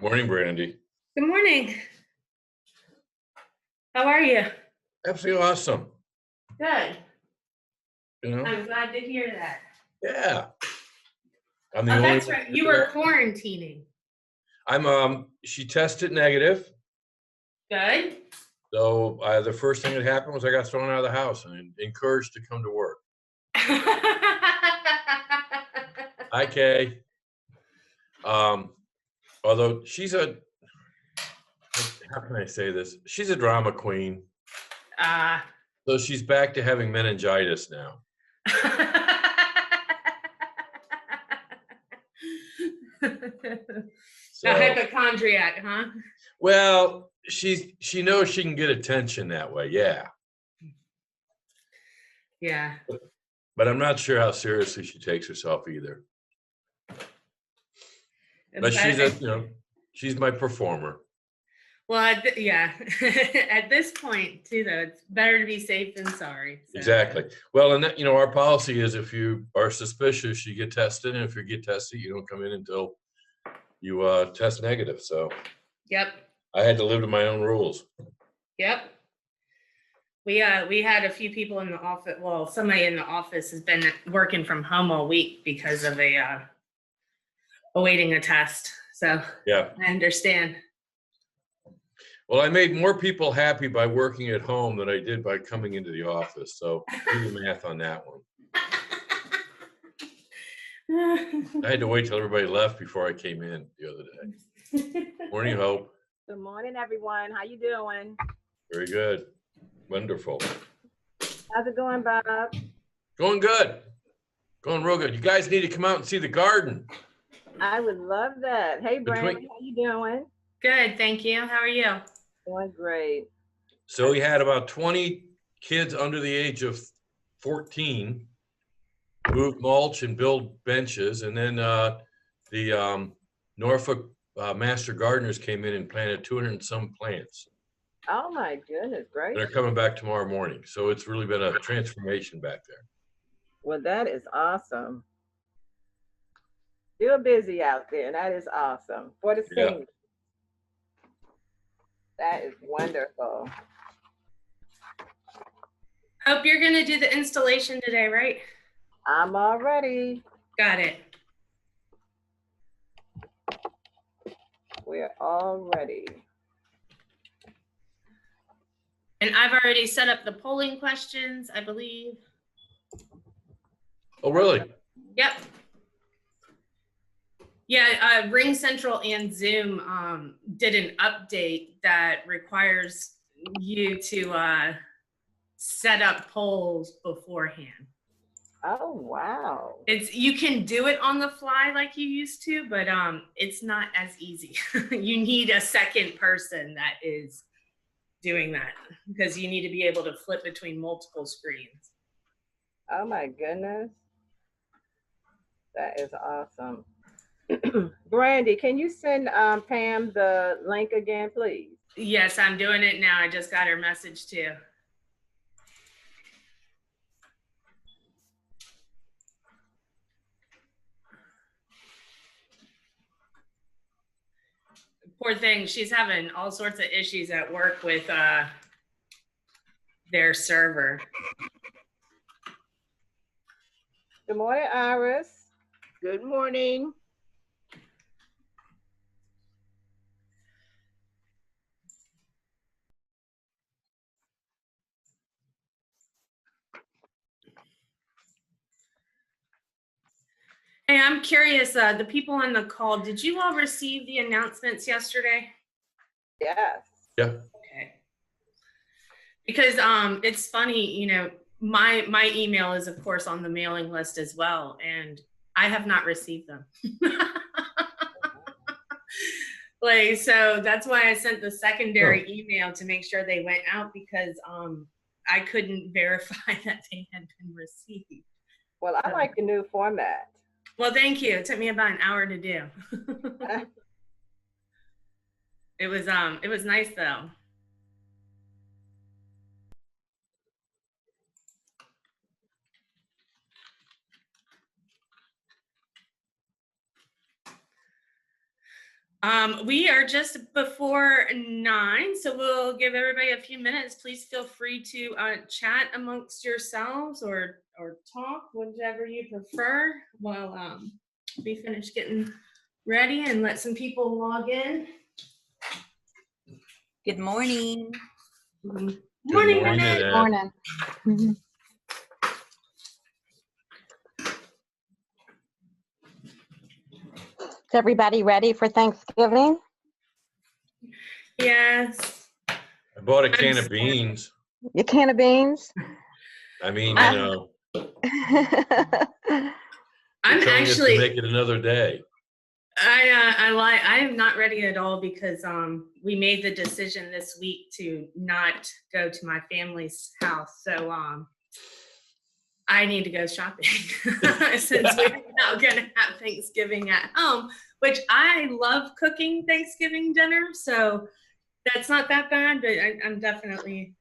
Morning, Brandy. Good morning. How are you? Absolutely awesome. Good. You know? I'm glad to hear that. Yeah. I'm the Oh, only that's one right. here You were today. quarantining. She tested negative. Good. So the first thing that happened was I got thrown out of the house and encouraged to come to work. Hi, Kay. Although how can I say this? She's a drama queen. Ah. So she's back to having meningitis now. A hypochondriac, huh? Well, she knows she can get attention that way. Yeah. Yeah. But I'm not sure how seriously she takes herself either. But she's my performer. Well, yeah. At this point, too, though, it's better to be safe than sorry. So. Exactly. Well, and that, our policy is if you are suspicious, you get tested, and if you get tested, you don't come in until you test negative. So. Yep. I had to live to my own rules. Yep. We had a few people in the office. Well, somebody in the office has been working from home all week because of awaiting a test. So yeah, I understand. Well, I made more people happy by working at home than I did by coming into the office. So do the math on that one. I had to wait till everybody left before I came in the other day. Morning, Hope. Good morning, everyone. How you doing? Very good. Wonderful. How's it going, Bob? Going good. Going real good. You guys need to come out and see the garden. I would love that. Hey, Brandy, how you doing? Good, thank you. How are you? Doing great. So we had about 20 kids under the age of 14 move mulch and build benches. And then the Norfolk Master Gardeners came in and planted 200 and some plants. Oh my goodness, great. And they're coming back tomorrow morning. So it's really been a transformation back there. Well, that is awesome. Still busy out there. That is awesome. For the seniors. That is wonderful. Hope you're going to do the installation today, right? I'm all ready. Got it. We're all ready. And I've already set up the polling questions, I believe. Oh, really? Yep. Yeah, Ring Central and Zoom did an update that requires you to set up polls beforehand. Oh, wow. You can do it on the fly like you used to, but it's not as easy. You need a second person that is doing that because you need to be able to flip between multiple screens. Oh my goodness. That is awesome. Brandy, can you send Pam the link again, please? Yes, I'm doing it now. I just got her message too. Poor thing, she's having all sorts of issues at work with their server. Good morning, Iris. Good morning. Hey, I'm curious, the people on the call, did you all receive the announcements yesterday? Yes. Yeah. Okay. Because it's funny, my email is of course on the mailing list as well, and I have not received them. So that's why I sent the secondary email to make sure they went out, because I couldn't verify that they had been received. Well, I like the new format. Well, thank you. It took me about an hour to do. It was nice though. We are just before 9, so we'll give everybody a few minutes. Please feel free to chat amongst yourselves or talk, whichever you prefer, while we finish getting ready and let some people log in. Good morning. Morning, morning, Annette. Annette. Morning. Mhm. Is everybody ready for Thanksgiving? Yes. I bought a I'm can of sorry. beans. Your can of beans? I mean, I'm they're telling us to actually, make it another day. I am not ready at all because we made the decision this week to not go to my family's house. So I need to go shopping since we're now gonna have Thanksgiving at home, which I love cooking Thanksgiving dinner. So that's not that bad, but I'm definitely,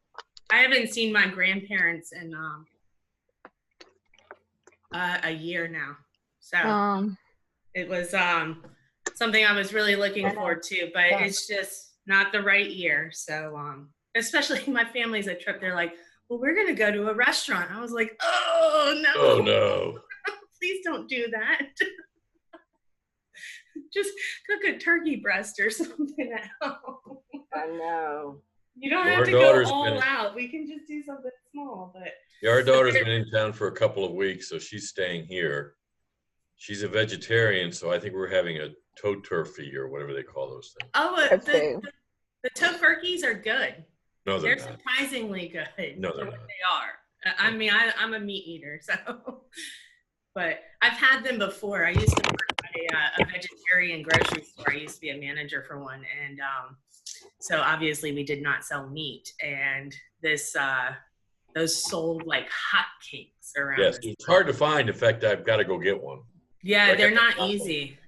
I haven't seen my grandparents in a year now. So it was something I was really looking forward to, but Yeah. it's just not the right year. So especially my family's a trip, they're like, well, we're gonna go to a restaurant. I was like, oh no, Oh, no. please don't do that. Just cook a turkey breast or something at home. I know. You don't Well, have our to go daughter's all been- out. We can just do something small, but Yeah, our daughter's been in town for a couple of weeks, so she's staying here. She's a vegetarian, so I think we're having a toe turkey or whatever they call those things. Let's see. the tofurkeys are good. No, they're They're not. surprisingly good. No, they're for what not. They are. I mean, I'm a meat eater, so. But I've had them before. I used to work at a vegetarian grocery store. I used to be a manager for one, and so obviously we did not sell meat. And this those sold like hotcakes around. Yes, this it's hard to find. In fact, I've got to go get one. Yeah, Like they're a- not easy.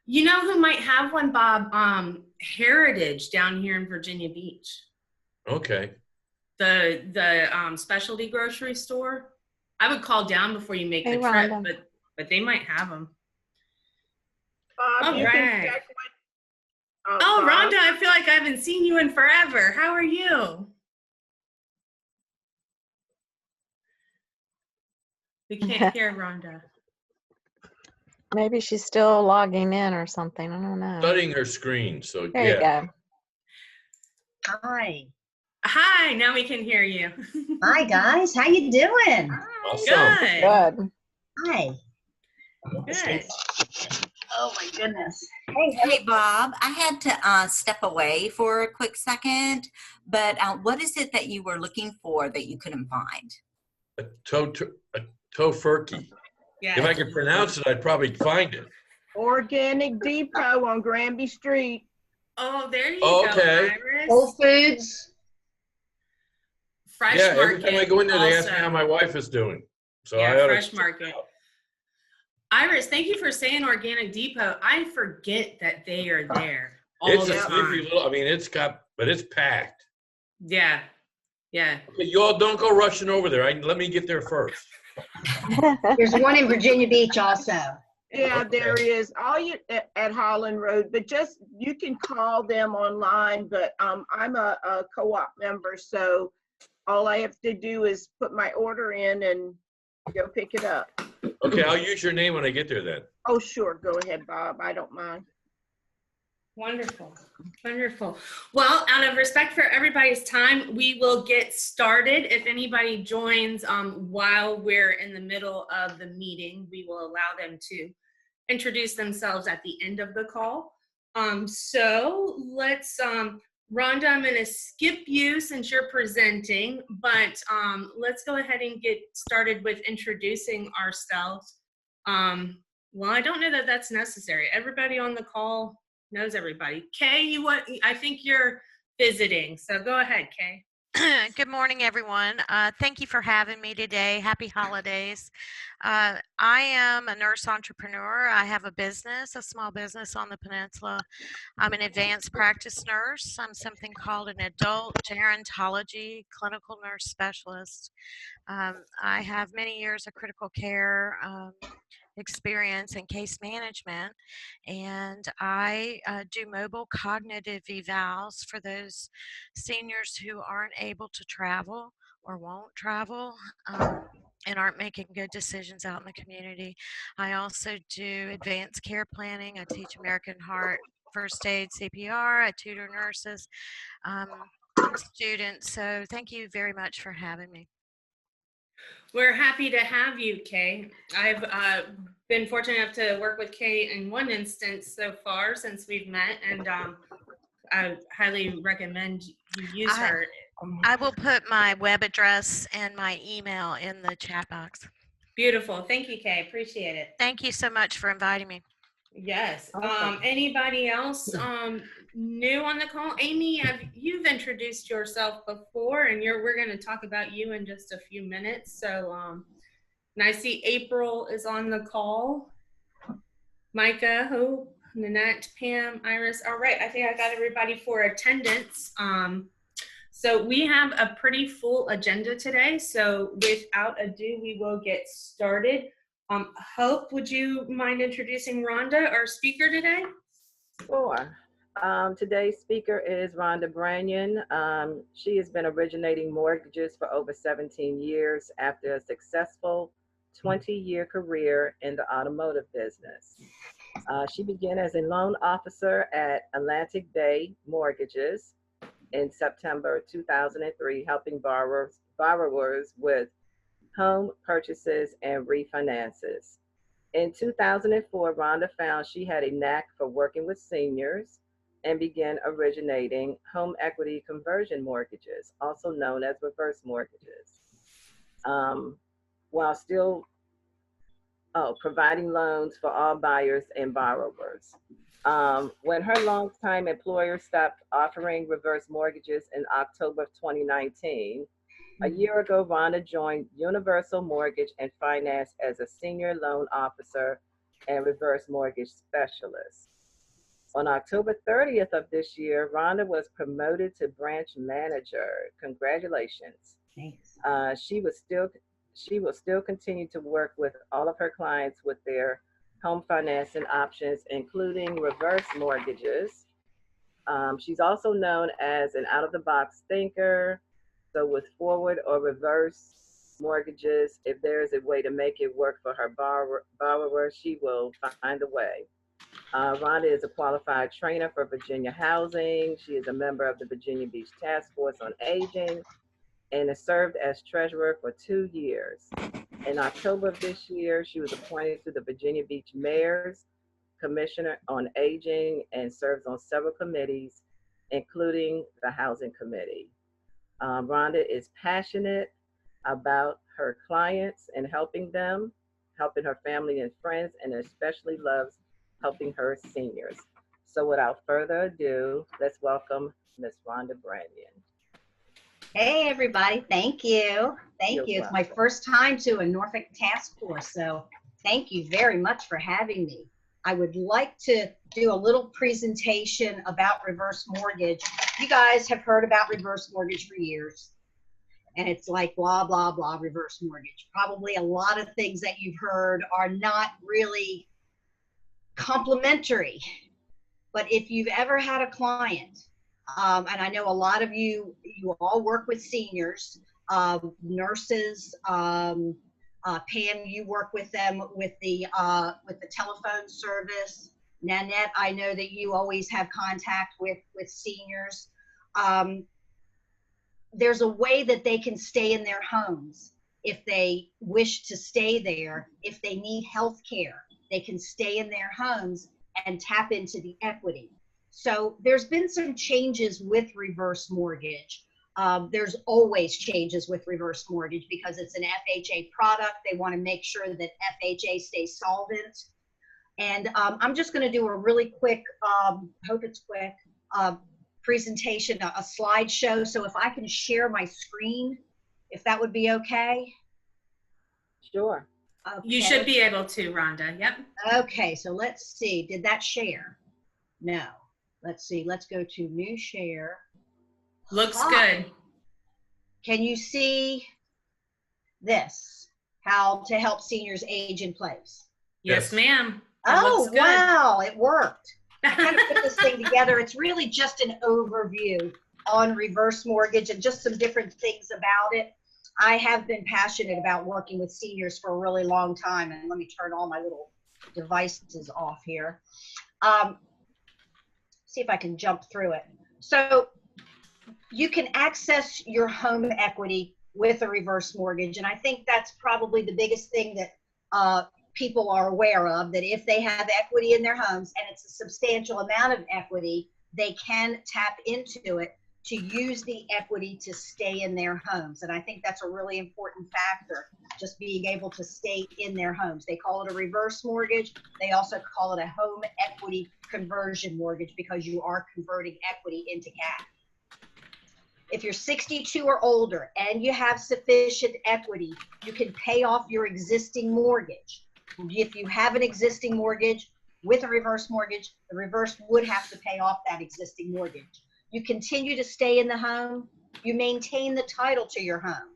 You know who might have one, Bob? Heritage down here in Virginia Beach. Okay. The specialty grocery store. I would call down before you make Hey, the trip, Rhonda. but they might have them. Bob, All you can right. check with. Oh, Bob. Rhonda, I feel like I haven't seen you in forever. How are you? We can't hear Rhonda. Maybe she's still logging in or something. I don't know. Studying her screen, so There yeah. you go. Hi. Hi, now we can hear you. Hi, guys. How you doing? Awesome. Good. Good. Hi. Good. Oh, my goodness. Hey, Bob, I had to step away for a quick second, but what is it that you were looking for that you couldn't find? A tofurkey. Yeah. If I could pronounce it, I'd probably find it. Organic Depot on Granby Street. Oh, there you Oh, go, okay. Iris. Whole Foods. Fresh Yeah, Market. every time I go in there, they ask me also. how my wife is doing. So Yeah, I ought Fresh to. Market. Iris, thank you for saying Organic Depot. I forget that they are there all It's the a time. sleepy little, I mean, but it's packed. Yeah. Yeah. Okay, you all don't go rushing over there. Let me get there first. There's one in Virginia Beach also. Yeah, Okay. there is. All you at Holland Road, but just you can call them online. But I'm a co-op member, so all I have to do is put my order in and go pick it up. Okay, I'll use your name when I get there then. Oh, sure. Go ahead, Bob. I don't mind. Wonderful. Wonderful. Well, out of respect for everybody's time, we will get started. If anybody joins while we're in the middle of the meeting, we will allow them to introduce themselves at the end of the call. So let's, Rhonda, I'm going to skip you since you're presenting, but let's go ahead and get started with introducing ourselves. Well, I don't know that that's necessary. Everybody on the call knows everybody. Kay, I think you're visiting, so go ahead, Kay. Good morning, everyone. Thank you for having me today. Happy holidays. I am a nurse entrepreneur. I have a business, a small business on the peninsula. I'm an advanced practice nurse. I'm something called an adult gerontology clinical nurse specialist. I have many years of critical care experience in case management, and I do mobile cognitive evals for those seniors who aren't able to travel or won't travel. And aren't making good decisions out in the community. I also do advanced care planning. I teach American Heart, first aid, CPR. I tutor nurses um, and students. So thank you very much for having me. We're happy to have you, Kay. I've been fortunate enough to work with Kay in one instance so far since we've met, and I highly recommend you use her. I will put my web address and my email in the chat box. Beautiful. Thank you, Kay. Appreciate it. Thank you so much for inviting me. Yes. Awesome. Anybody else new on the call? Amy, you've introduced yourself before, and we're going to talk about you in just a few minutes. So, and I see April is on the call. Micah, Hope, Nanette, Pam, Iris. All right. I think I got everybody for attendance. So we have a pretty full agenda today. So without ado, we will get started. Hope, would you mind introducing Rhonda, our speaker today? Sure. Today's speaker is Rhonda Branyan. She has been originating mortgages for over 17 years after a successful 20-year career in the automotive business. She began as a loan officer at Atlantic Bay Mortgages in September 2003, helping borrowers with home purchases and refinances. In 2004, Rhonda found she had a knack for working with seniors and began originating home equity conversion mortgages, also known as reverse mortgages, while still providing loans for all buyers and borrowers. When her longtime employer stopped offering reverse mortgages in October of 2019, a year ago, Rhonda joined Universal Mortgage and Finance as a senior loan officer and reverse mortgage specialist. On October 30th of this year, Rhonda was promoted to branch manager. Congratulations. Thanks. She will still continue to work with all of her clients with their home financing options, including reverse mortgages. She's also known as an out-of-the-box thinker. So with forward or reverse mortgages, if there is a way to make it work for her borrower, she will find a way. Rhonda is a qualified trainer for Virginia Housing. She is a member of the Virginia Beach Task Force on Aging and has served as treasurer for 2 years. In October of this year, she was appointed to the Virginia Beach Mayor's Commissioner on Aging and serves on several committees, including the Housing Committee. Rhonda is passionate about her clients and helping them, helping her family and friends, and especially loves helping her seniors. So without further ado, let's welcome Ms. Rhonda Branyan. Hey, everybody. Thank you. Thank You're you. It's my welcome. first time to a Norfolk task force, so thank you very much for having me. I would like to do a little presentation about reverse mortgage. You guys have heard about reverse mortgage for years, and it's like blah, blah, blah, reverse mortgage. Probably a lot of things that you've heard are not really complimentary, but if you've ever had a client, and I know a lot of you all work with seniors, nurses, Pam, you work with them with the telephone service. Nanette, I know that you always have contact with seniors. There's a way that they can stay in their homes if they wish to stay there. If they need health care, they can stay in their homes and tap into the equity. So there's been some changes with reverse mortgage. There's always changes with reverse mortgage because it's an FHA product. They want to make sure that FHA stays solvent. And I'm just going to do a really quick, hope it's quick, presentation, a slideshow. So if I can share my screen, if that would be okay. Sure. Okay. You should be able to, Rhonda. Yep. Okay, so let's see. Did that share? No. Let's see. Let's go to new share. Looks Hi. good. Can you see this? How to help seniors age in place. Yes, Yes. ma'am. It Oh, looks good. wow, it worked. I kind of put this thing together. It's really just an overview on reverse mortgage and just some different things about it. I have been passionate about working with seniors for a really long time. And let me turn all my little devices off here. See if I can jump through it. So you can access your home equity with a reverse mortgage. And I think that's probably the biggest thing that people are aware of, that if they have equity in their homes and it's a substantial amount of equity, they can tap into it to use the equity to stay in their homes. And I think that's a really important factor, just being able to stay in their homes. They call it a reverse mortgage. They also call it a home equity conversion mortgage because you are converting equity into cash. If you're 62 or older and you have sufficient equity, you can pay off your existing mortgage. If you have an existing mortgage with a reverse mortgage, the reverse would have to pay off that existing mortgage. You continue to stay in the home, you maintain the title to your home.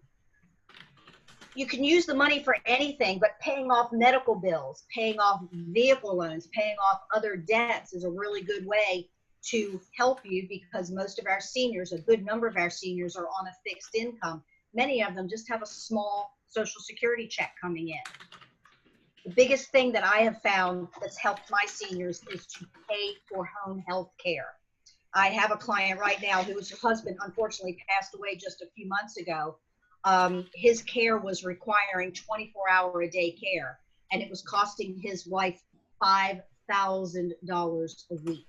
You can use the money for anything, but paying off medical bills, paying off vehicle loans, paying off other debts is a really good way to help you, because most of our seniors, a good number of our seniors, are on a fixed income. Many of them just have a small Social Security check coming in. The biggest thing that I have found that's helped my seniors is to pay for home health care. I have a client right now whose husband unfortunately passed away just a few months ago. His care was requiring 24-hour-a-day care, and it was costing his wife $5,000 a week.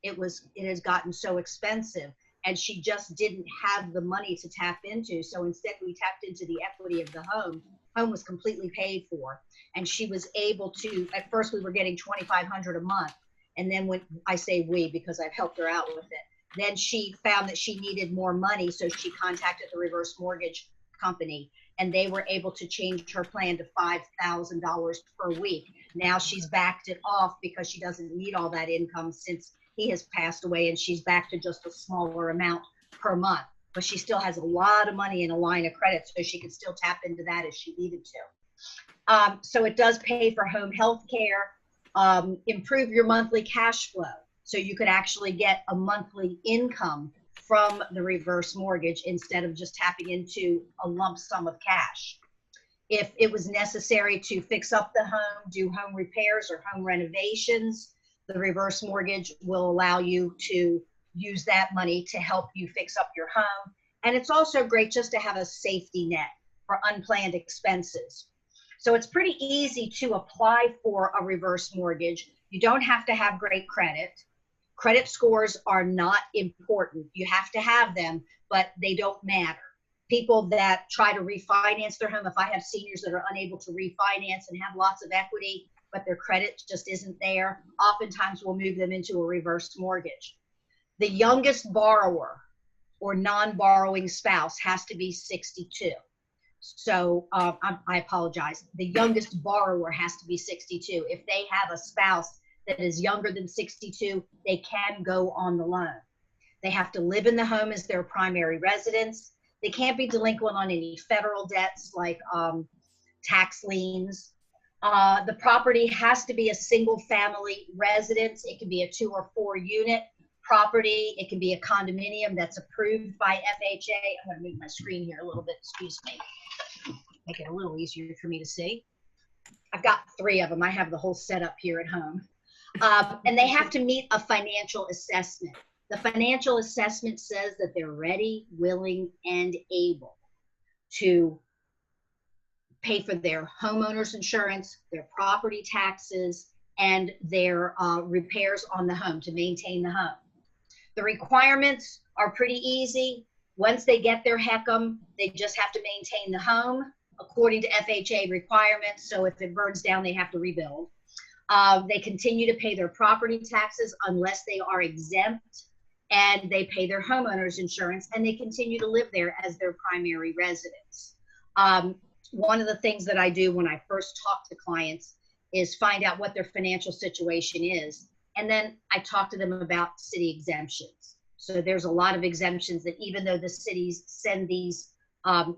It has gotten so expensive, and she just didn't have the money to tap into. So instead we tapped into the equity of the home. Home was completely paid for, and she was able to, at first we were getting $2,500 a month. And then when I say we, because I've helped her out with it, then she found that she needed more money. So she contacted the reverse mortgage company, and they were able to change her plan to $5,000 per week. Now she's backed it off because she doesn't need all that income since he has passed away, and she's back to just a smaller amount per month. But she still has a lot of money in a line of credit, so she could still tap into that if she needed to. So it does pay for home health care. Improve your monthly cash flow, so you could actually get a monthly income from the reverse mortgage instead of just tapping into a lump sum of cash. If it was necessary to fix up the home, do home repairs or home renovations, the reverse mortgage will allow you to use that money to help you fix up your home. And it's also great just to have a safety net for unplanned expenses. So it's pretty easy to apply for a reverse mortgage. You don't have to have great credit. Credit scores are not important. You have to have them, but they don't matter. People that try to refinance their home, if I have seniors that are unable to refinance and have lots of equity, but their credit just isn't there, oftentimes we'll move them into a reverse mortgage. The youngest borrower or non-borrowing spouse has to be 62. So I apologize. The youngest borrower has to be 62. If they have a spouse that is younger than 62, they can go on the loan. They have to live in the home as their primary residence. They can't be delinquent on any federal debts like tax liens. The property has to be a single family residence. It can be a 2 or 4 unit property. It can be a condominium that's approved by FHA. I'm going to move my screen here a little bit, excuse me. Make it a little easier for me to see. I've got 3 of them. I have the whole setup here at home. And they have to meet a financial assessment. The financial assessment says that they're ready, willing, and able to pay for their homeowner's insurance, their property taxes, and their repairs on the home to maintain the home. The requirements are pretty easy. Once they get their HECM, they just have to maintain the home according to FHA requirements. So if it burns down, they have to rebuild. They continue to pay their property taxes unless they are exempt, and they pay their homeowner's insurance, and they continue to live there as their primary residence. One of the things that I do when I first talk to clients is find out what their financial situation is, and then I talk to them about city exemptions. So there's a lot of exemptions that even though the cities send these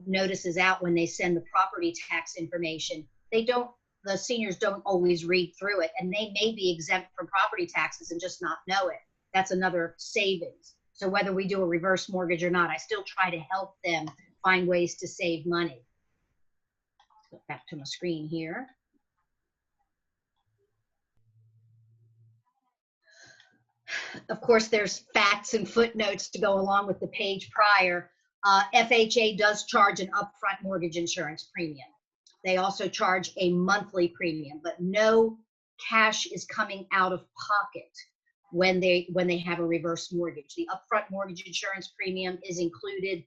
notices out when they send the property tax information, they don't the seniors don't always read through it, and they may be exempt from property taxes and just not know it. That's another savings. So whether we do a reverse mortgage or not, I still try to help them find ways to save money. Go back to my screen here. Of course, there's facts and footnotes to go along with the page prior. FHA does charge an upfront mortgage insurance premium. They also charge a monthly premium, but no cash is coming out of pocket when they have a reverse mortgage. The upfront mortgage insurance premium is included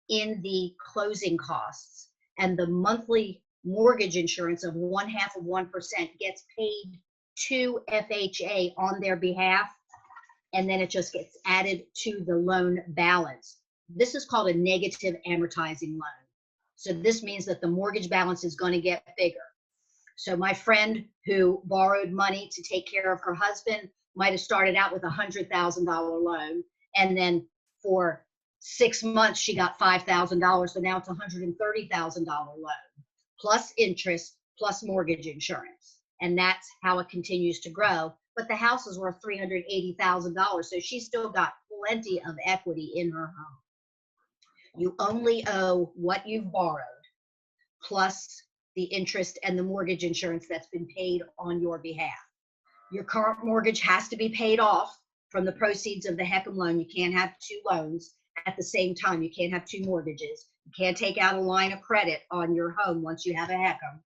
in the closing costs, and the monthly mortgage insurance of 0.5% gets paid to FHA on their behalf, and then it just gets added to the loan balance. This is called a negative amortizing loan. So this means that the mortgage balance is going to get bigger. So my friend who borrowed money to take care of her husband might have started out with a $100,000 loan, and then for 6 months she got $5,000, so now it's a $130,000 loan, plus interest, plus mortgage insurance. And that's how it continues to grow. But the house is worth $380,000, so she's still got plenty of equity in her home. You only owe what you've borrowed, plus the interest and the mortgage insurance that's been paid on your behalf. Your current mortgage has to be paid off from the proceeds of the HECM loan. You can't have two loans at the same time. You can't have two mortgages. You can't take out a line of credit on your home once you have a HECM.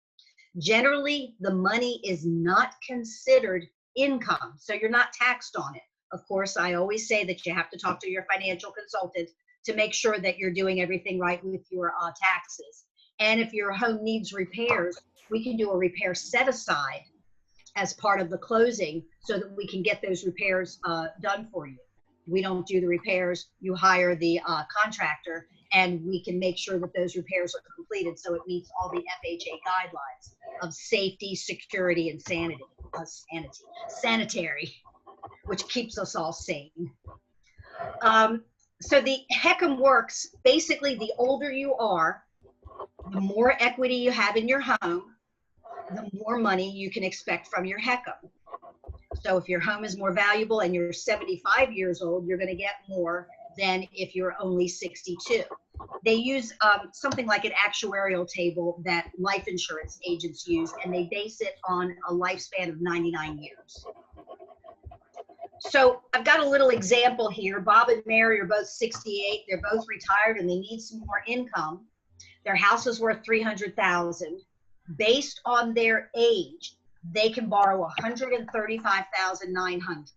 Generally, the money is not considered income, so you're not taxed on it. Of course, I always say that you have to talk to your financial consultant to make sure that you're doing everything right with your taxes. And if your home needs repairs, we can do a repair set aside as part of the closing so that we can get those repairs done for you. We don't do the repairs, you hire the contractor, and we can make sure that those repairs are completed so it meets all the FHA guidelines of safety, security, and sanitary, which keeps us all sane. So the HECM works, basically the older you are, the more equity you have in your home, the more money you can expect from your HECM. So if your home is more valuable and you're 75 years old, you're going to get more than if you're only 62. They use something like an actuarial table that life insurance agents use, and they base it on a lifespan of 99 years. So I've got a little example here. Bob and Mary are both 68. They're both retired and they need some more income. Their house is worth $300,000. Based on their age, they can borrow $135,900.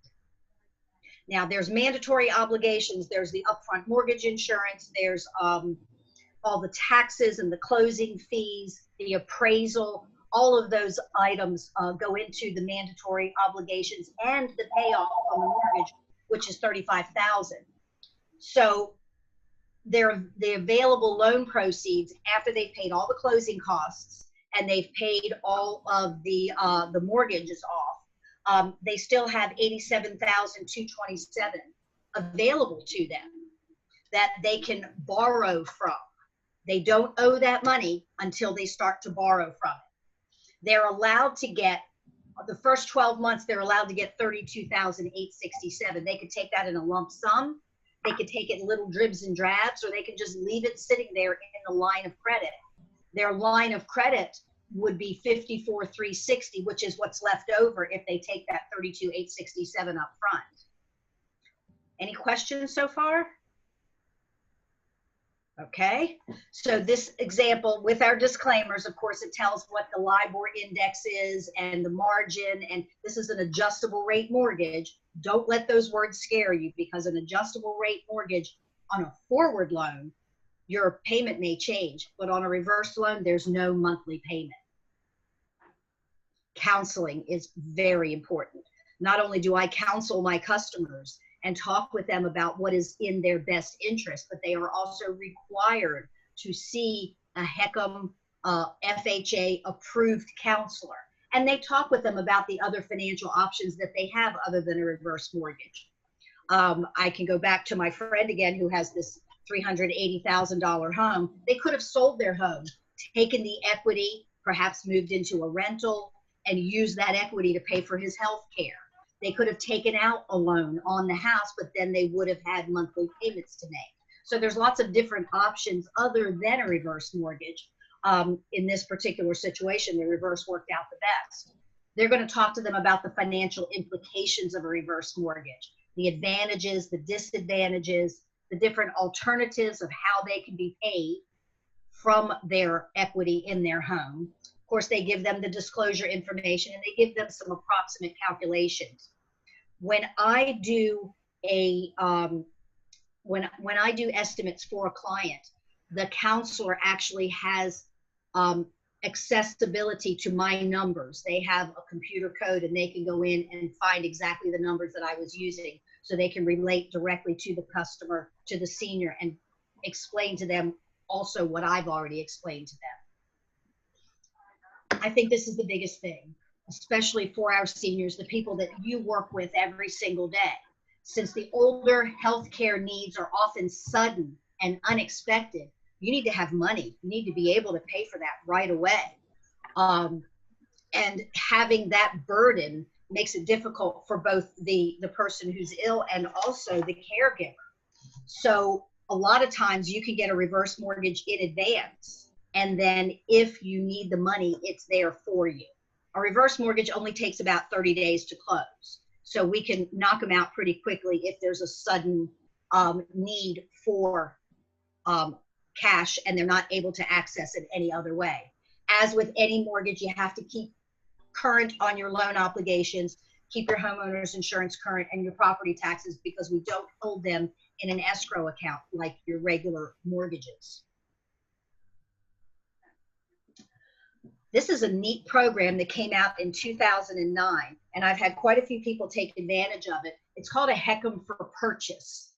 Now there's mandatory obligations. There's the upfront mortgage insurance. There's all the taxes and the closing fees, the appraisal. All of those items go into the mandatory obligations and the payoff on the mortgage, which is $35,000. So the available loan proceeds after they've paid all the closing costs and they've paid all of the mortgages off, they still have $87,227 available to them that they can borrow from. They don't owe that money until they start to borrow from it. They're allowed to get, the first 12 months, they're allowed to get $32,867. They could take that in a lump sum. They could take it in little dribs and drabs, or they can just leave it sitting there in the line of credit. Their line of credit would be $54,360, which is what's left over if they take that $32,867 up front. Any questions so far? Okay, so this example with our disclaimers, of course, it tells what the LIBOR index is and the margin, and this is an adjustable rate mortgage. Don't let those words scare you, because an adjustable rate mortgage on a forward loan, your payment may change, but on a reverse loan, there's no monthly payment. Counseling is very important. Not only do I counsel my customers and talk with them about what is in their best interest, but they are also required to see a HECM FHA approved counselor. And they talk with them about the other financial options that they have other than a reverse mortgage. I can go back to my friend again who has this $380,000 home. They could have sold their home, taken the equity perhaps moved into a rental and used that equity to pay for his health care. They could have taken out a loan on the house, but then they would have had monthly payments to make. So there's lots of different options other than a reverse mortgage. In this particular situation, the reverse worked out the best. They're going to talk to them about the financial implications of a reverse mortgage, the advantages, the disadvantages, the different alternatives of how they can be paid from their equity in their home. Of course, they give them the disclosure information and they give them some approximate calculations. When I do when I do estimates for a client, the counselor actually has accessibility to my numbers. They have a computer code and they can go in and find exactly the numbers that I was using, so they can relate directly to the customer, to the senior, and explain to them also what I've already explained to them. I think this is the biggest thing, especially for our seniors, the people that you work with every single day. Since the older healthcare needs are often sudden and unexpected, you need to have money. You need to be able to pay for that right away. And having that burden makes it difficult for both the person who's ill and also the caregiver. So a lot of times you can get a reverse mortgage in advance, and then if you need the money, it's there for you. A reverse mortgage only takes about 30 days to close. So we can knock them out pretty quickly if there's a sudden need for cash and they're not able to access it any other way. As with any mortgage, you have to keep current on your loan obligations, keep your homeowner's insurance current and your property taxes, because we don't hold them in an escrow account like your regular mortgages. This is a neat program that came out in 2009, and I've had quite a few people take advantage of it. It's called a HECM for Purchase.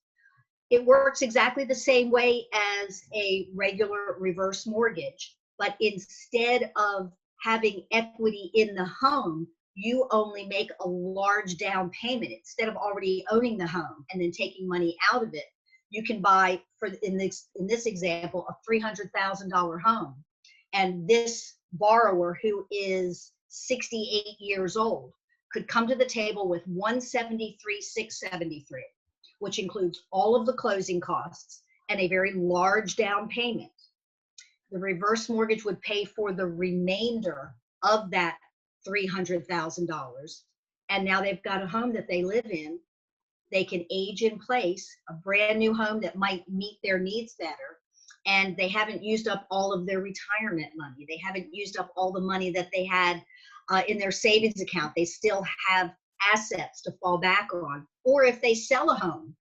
It works exactly the same way as a regular reverse mortgage, but instead of having equity in the home, you only make a large down payment. Instead of already owning the home and then taking money out of it, you can buy, in this example, a $300,000 home. And this borrower, who is 68 years old, could come to the table with $173,673, which includes all of the closing costs and a very large down payment. The reverse mortgage would pay for the remainder of that $300,000. And now they've got a home that they live in. They can age in place, a brand new home that might meet their needs better. And they haven't used up all of their retirement money. They haven't used up all the money that they had in their savings account. They still have assets to fall back on. Or if they sell a home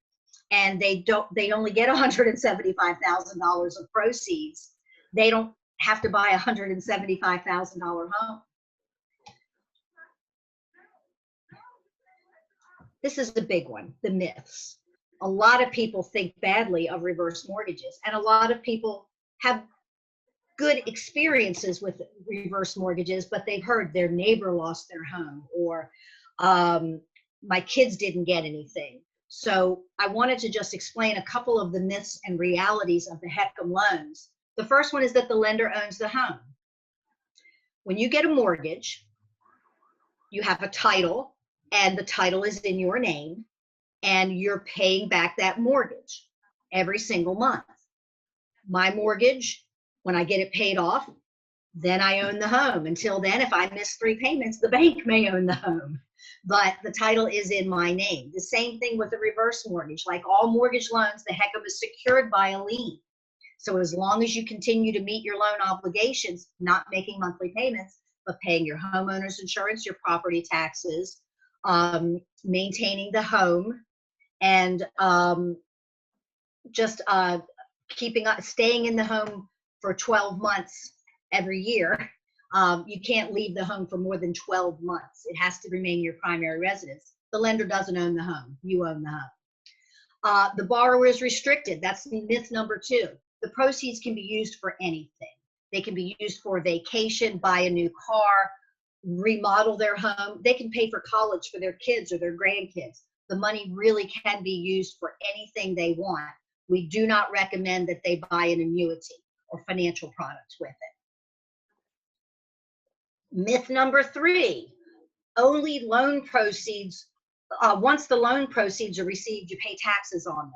and they only get $175,000 of proceeds, they don't have to buy a $175,000 home. This is the big one, the myths. A lot of people think badly of reverse mortgages, and a lot of people have good experiences with reverse mortgages, but they've heard their neighbor lost their home, or my kids didn't get anything. So I wanted to just explain a couple of the myths and realities of the HECM loans. The first one is that the lender owns the home. When you get a mortgage, you have a title, and the title is in your name, and you're paying back that mortgage every single month. My mortgage, when I get it paid off, then I own the home. Until then, if I miss 3 payments, the bank may own the home, but the title is in my name. The same thing with the reverse mortgage. Like all mortgage loans, the HECM is secured by a lien. So as long as you continue to meet your loan obligations, not making monthly payments, but paying your homeowner's insurance, your property taxes, maintaining the home, and just staying in the home for 12 months every year. You can't leave the home for more than 12 months. It has to remain your primary residence. The lender doesn't own the home. You own the home. The borrower is restricted. That's myth number 2. The proceeds can be used for anything. They can be used for vacation, buy a new car, remodel their home. They can pay for college for their kids or their grandkids. The money really can be used for anything they want. We do not recommend that they buy an annuity or financial products with it. Myth number 3, only loan proceeds, once the loan proceeds are received, you pay taxes on them.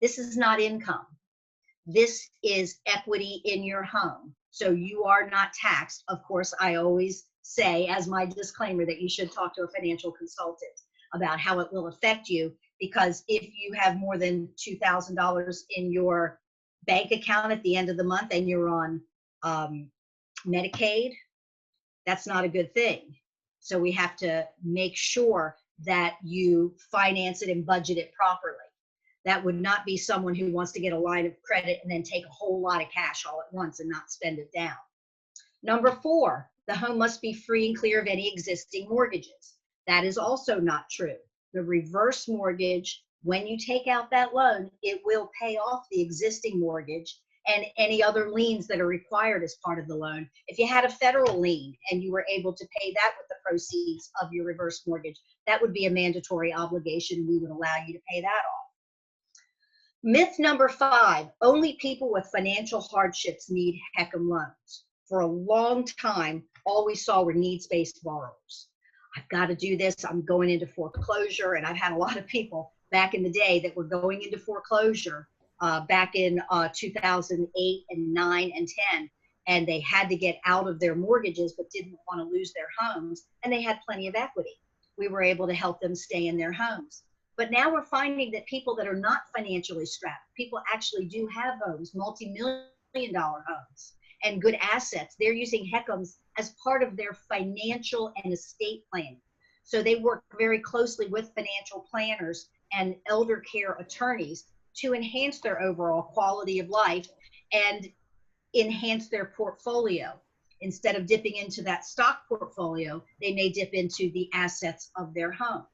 This is not income. This is equity in your home. So you are not taxed. Of course, I always say as my disclaimer that you should talk to a financial consultant about how it will affect you, because if you have more than $2,000 in your bank account at the end of the month and you're on Medicaid, that's not a good thing. So we have to make sure that you finance it and budget it properly. That would not be someone who wants to get a line of credit and then take a whole lot of cash all at once and not spend it down. Number 4, the home must be free and clear of any existing mortgages. That is also not true. The reverse mortgage, when you take out that loan, it will pay off the existing mortgage and any other liens that are required as part of the loan. If you had a federal lien and you were able to pay that with the proceeds of your reverse mortgage, that would be a mandatory obligation. We would allow you to pay that off. Myth number 5, only people with financial hardships need HECM loans. For a long time, all we saw were needs-based borrowers. I've got to do this, I'm going into foreclosure, and I've had a lot of people back in the day that were going into foreclosure back in 2008 and 9 and 10, and they had to get out of their mortgages but didn't want to lose their homes, and they had plenty of equity. We were able to help them stay in their homes. But now we're finding that people that are not financially strapped, people actually do have homes, multi-million-dollar homes, and good assets. They're using HECMs as part of their financial and estate planning. So they work very closely with financial planners and elder care attorneys to enhance their overall quality of life and enhance their portfolio. Instead of dipping into that stock portfolio, they may dip into the assets of their home.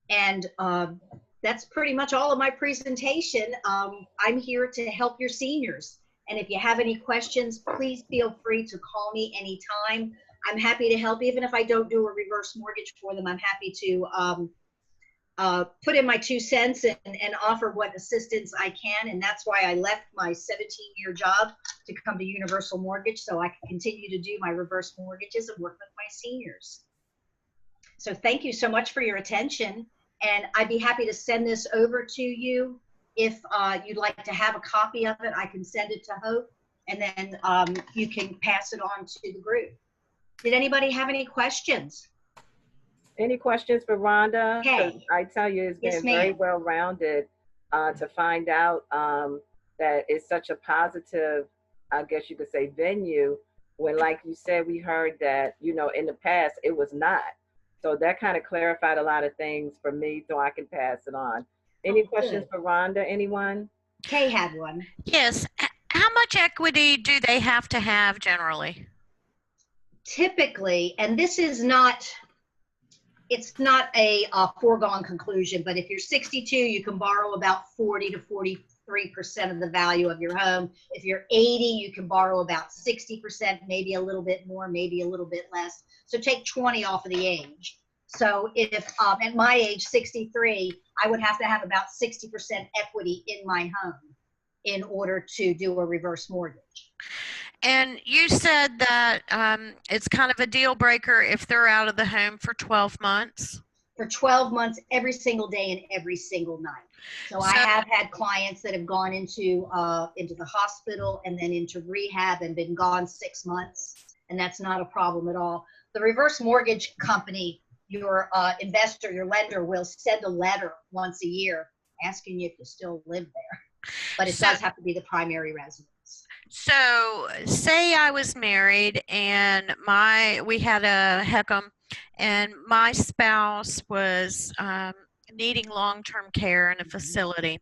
And that's pretty much all of my presentation. I'm here to help your seniors. And if you have any questions, please feel free to call me anytime. I'm happy to help. Even if I don't do a reverse mortgage for them, I'm happy to put in my 2 cents and offer what assistance I can. And that's why I left my 17-year job to come to Universal Mortgage, so I can continue to do my reverse mortgages and work with my seniors. So thank you so much for your attention. And I'd be happy to send this over to you. If you'd like to have a copy of it, I can send it to Hope, and then you can pass it on to the group. Did anybody have any questions? Any questions for Rhonda? Okay. 'Cause I tell you, it's Yes, been very ma'am. well-rounded to find out that it's such a positive, I guess you could say, venue, when, like you said, we heard that, you know, in the past, it was not. So that kind of clarified a lot of things for me, so I can pass it on. Any Oh, questions good. for Rhonda, anyone? Kay had one. Yes. How much equity do they have to have generally? Typically, and this is not, it's not a foregone conclusion, but if you're 62, you can borrow about 40 to 43% of the value of your home. If you're 80, you can borrow about 60%, maybe a little bit more, maybe a little bit less. So take 20 off of the age. So if at my age, 63, I would have to have about 60% equity in my home in order to do a reverse mortgage. And you said that it's kind of a deal breaker if they're out of the home for 12 months. For 12 months, every single day and every single night. So I have had clients that have gone into the hospital and then into rehab and been gone 6 months, and that's not a problem at all. The reverse mortgage company, your investor, your lender will send a letter once a year asking you if you still live there, but it does have to be the primary residence. So say I was married and we had a HECM and my spouse was needing long-term care in a facility.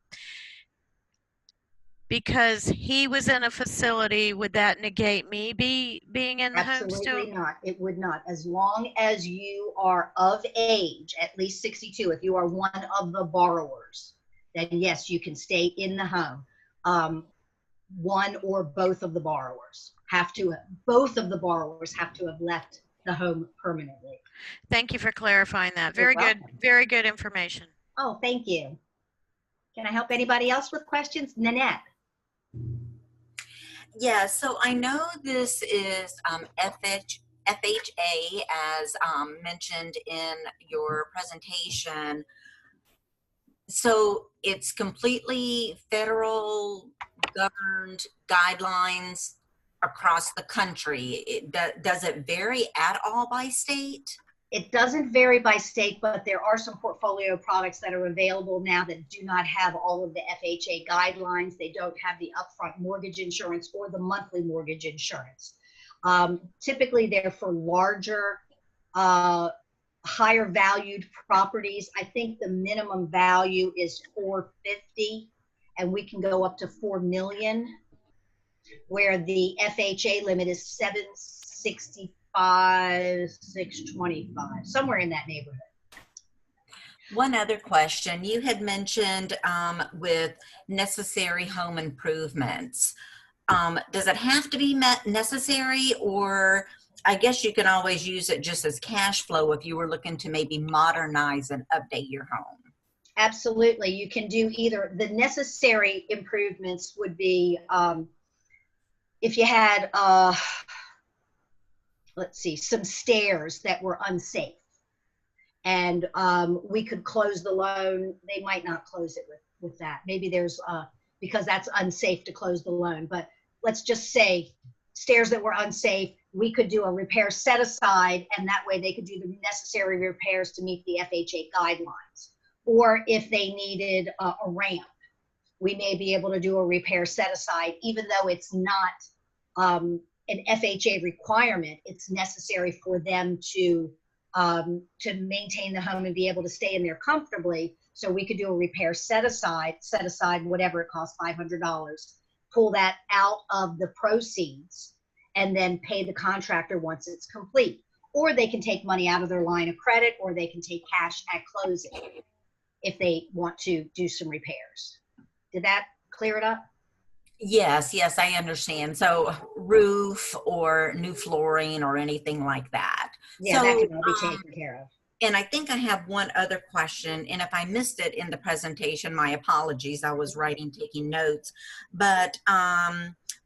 Because he was in a facility, would that negate me being in the home still? Absolutely not. It would not. As long as you are of age, at least 62, if you are one of the borrowers, then yes, you can stay in the home. One or both of the borrowers both of the borrowers have to have left the home permanently. Thank you for clarifying that. Very good. Very good information. Oh, thank you. Can I help anybody else with questions? Nanette. Yeah, so I know this is FHA, as mentioned in your presentation. So it's completely federal governed guidelines across the country. Does it vary at all by state? It doesn't vary by state, but there are some portfolio products that are available now that do not have all of the FHA guidelines. They don't have the upfront mortgage insurance or the monthly mortgage insurance. Typically, they're for larger, higher valued properties. I think the minimum value is $450, and we can go up to $4 million, where the FHA limit is $765, $625, somewhere in that neighborhood. One other question. You had mentioned with necessary home improvements. Does it have to be necessary, or I guess you can always use it just as cash flow if you were looking to maybe modernize and update your home? Absolutely. You can do either. The necessary improvements would be if you had, let's see, some stairs that were unsafe, and we could close the loan. They might not close it with that. Maybe there's, because that's unsafe to close the loan. But let's just say stairs that were unsafe, we could do a repair set aside, and that way they could do the necessary repairs to meet the FHA guidelines. Or if they needed a ramp, we may be able to do a repair set aside, even though it's not an FHA requirement. It's necessary for them to maintain the home and be able to stay in there comfortably. So we could do a repair set aside whatever it costs, $500, pull that out of the proceeds, and then pay the contractor once it's complete. Or they can take money out of their line of credit, or they can take cash at closing if they want to do some repairs. Did that clear it up? Yes, I understand. So roof or new flooring or anything like that. Yeah, so, that can all be taken care of. And I think I have one other question, and if I missed it in the presentation, my apologies. I was taking notes. But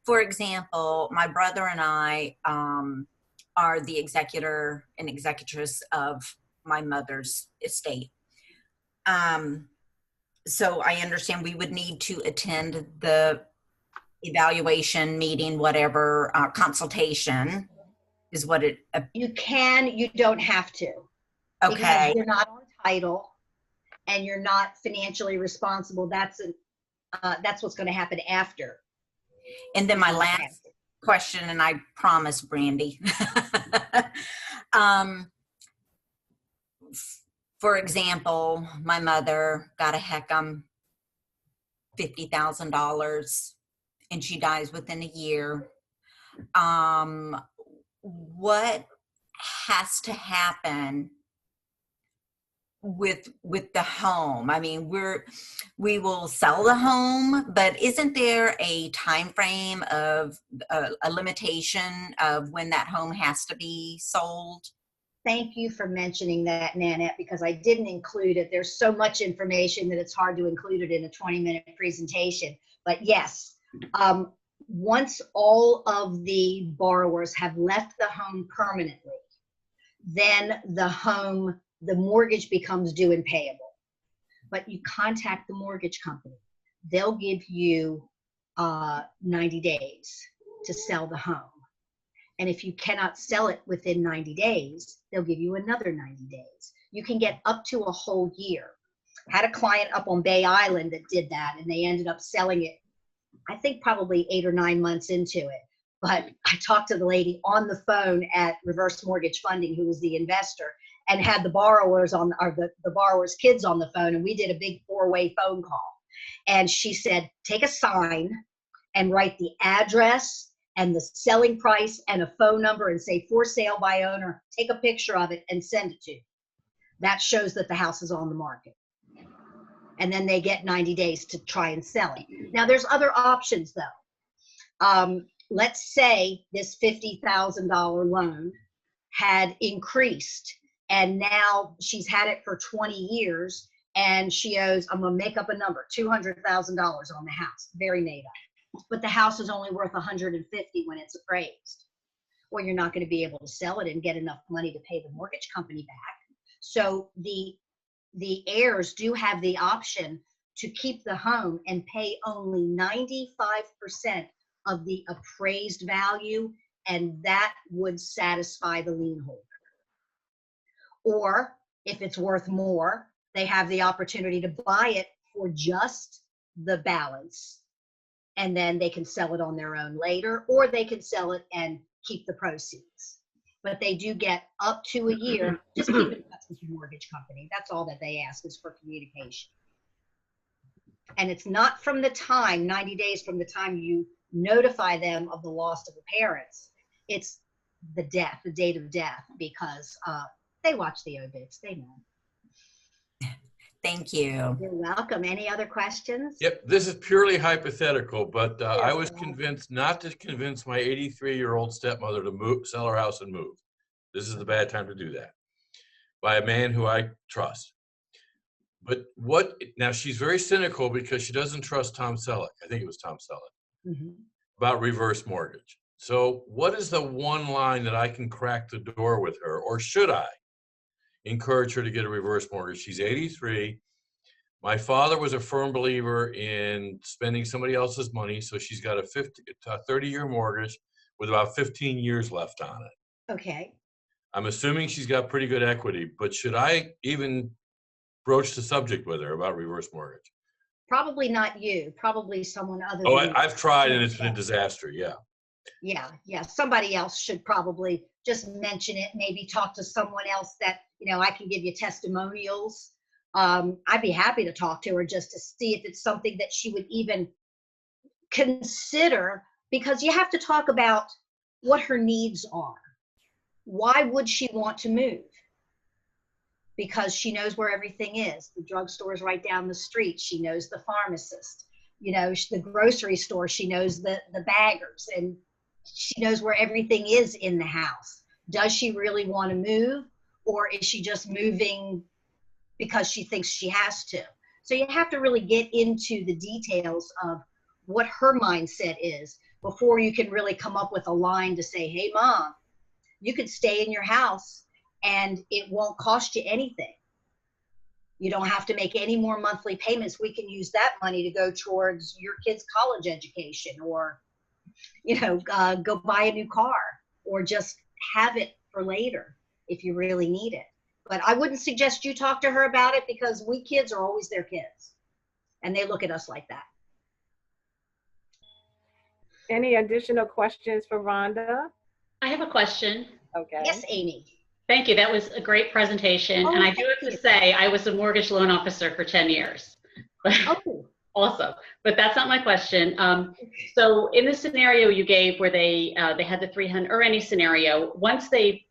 for example, my brother and I are the executor and executress of my mother's estate. So I understand we would need to attend the evaluation meeting, whatever, consultation is what it. You can, you don't have to. Okay. Because you're not on title and you're not financially responsible. That's what's going to happen after. And then my last question, and I promise, Brandy. For example, my mother got a HECM, $50,000, and she dies within a year. What has to happen with the home? I mean, we will sell the home, but isn't there a time frame of a limitation of when that home has to be sold? Thank you for mentioning that, Nanette, because I didn't include it. There's so much information that it's hard to include it in a 20-minute presentation. But yes, once all of the borrowers have left the home permanently, then the mortgage becomes due and payable. But you contact the mortgage company. They'll give you 90 days to sell the home. And if you cannot sell it within 90 days, they'll give you another 90 days. You can get up to a whole year. I had a client up on Bay Island that did that, and they ended up selling it, I think probably 8 or 9 months into it. But I talked to the lady on the phone at Reverse Mortgage Funding, who was the investor, and had the borrowers the borrowers' kids on the phone, and we did a big 4-way phone call. And she said, take a sign and write the address and the selling price and a phone number and say for sale by owner, take a picture of it and send it to you. That shows that the house is on the market. And then they get 90 days to try and sell it. Now there's other options though. Let's say this $50,000 loan had increased and now she's had it for 20 years and she owes, I'm gonna make up a number, $200,000 on the house, very made up. but the house is only worth 150 when it's appraised. Well, you're not going to be able to sell it and get enough money to pay the mortgage company back. So the heirs do have the option to keep the home and pay only 95% of the appraised value, and that would satisfy the lien holder. Or if it's worth more, they have the opportunity to buy it for just the balance, and then they can sell it on their own later, or they can sell it and keep the proceeds. But they do get up to a year. Just keep in touch with the mortgage company. That's all that they ask, is for communication. And it's not from the time, 90 days from the time you notify them of the loss of the parents. It's the death, the date of death, because they watch the obits. They know. Thank you. You're welcome. Any other questions? Yep, this is purely hypothetical, but I was convinced not to convince my 83-year-old stepmother to move, sell her house and move. This is the bad time to do that, by a man who I trust. But now she's very cynical because she doesn't trust Tom Selleck. I think it was Tom Selleck, about reverse mortgage. So what is the one line that I can crack the door with her, or should I encourage her to get a reverse mortgage? She's 83. My father was a firm believer in spending somebody else's money, so she's got a 30-year mortgage with about 15 years left on it. Okay. I'm assuming she's got pretty good equity, but should I even broach the subject with her about reverse mortgage? Probably not you. Probably someone other Oh, than you. I've tried and it's been a disaster. Yeah. Yeah. Somebody else should probably just mention it. Maybe talk to someone else that, I can give you testimonials. I'd be happy to talk to her just to see if it's something that she would even consider, because you have to talk about what her needs are. Why would she want to move? Because she knows where everything is. The drugstore is right down the street. She knows the pharmacist. The grocery store, she knows the baggers, and she knows where everything is in the house. Does she really want to move, or is she just moving because she thinks she has to? So you have to really get into the details of what her mindset is before you can really come up with a line to say, hey, Mom, you could stay in your house and it won't cost you anything. You don't have to make any more monthly payments. We can use that money to go towards your kid's college education, or, go buy a new car, or just have it for later if you really need it. But I wouldn't suggest you talk to her about it, because we kids are always their kids, and they look at us like that. Any additional questions for Rhonda? I have a question. Okay. Yes, Amy. Thank you. That was a great presentation. Oh, and I do have thank to you. say, I was a mortgage loan officer for 10 years. Oh, Also, but that's not my question. So in the scenario you gave where they had the 300, or any scenario, once they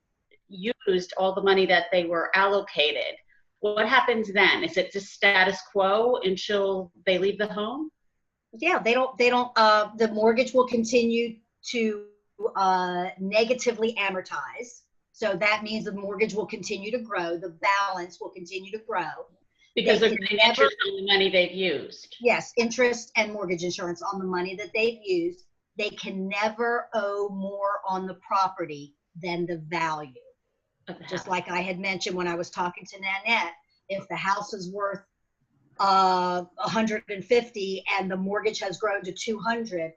used all the money that they were allocated, what happens then? Is it just status quo until they leave the home? yeah, they don't, the mortgage will continue to negatively amortize. So that means the mortgage will continue to grow. The balance will continue to grow. Because They they're can getting never- interest on the money they've used. Yes, interest and mortgage insurance on the money that they've used. They can never owe more on the property than the value. Of the Just house. like I had mentioned when I was talking to Nanette, if the house is worth 150 and the mortgage has grown to 200,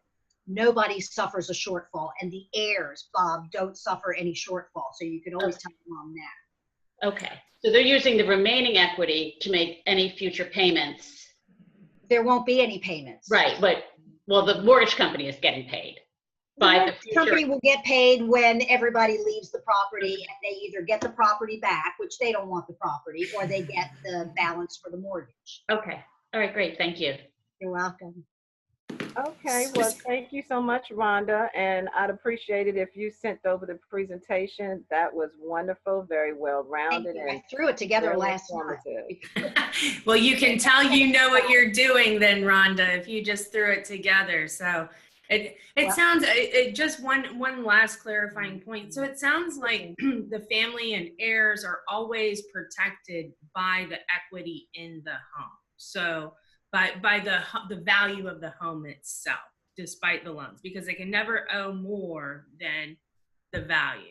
nobody suffers a shortfall, and the heirs, Bob, don't suffer any shortfall. So you can always tell Mom that. Okay. So they're using the remaining equity to make any future payments. There won't be any payments. Right. But, well, the mortgage company is getting paid. The By the mortgage future. company will get paid when everybody leaves the property, and they either get the property back, which they don't want the property, or they get the balance for the mortgage. Okay. All right, great. Thank you. You're welcome. Okay, well, thank you so much, Rhonda, and I'd appreciate it if you sent over the presentation. That was wonderful, very Thank well-rounded, you. and I threw it together very last night. informative. Well, you can tell you know what you're doing then, Rhonda, if you just threw it together. So it Well- sounds, just one last clarifying point. So it sounds like the family and heirs are always protected by the equity in the home. So by the value of the home itself. despite the loans, because they can never owe more than the value.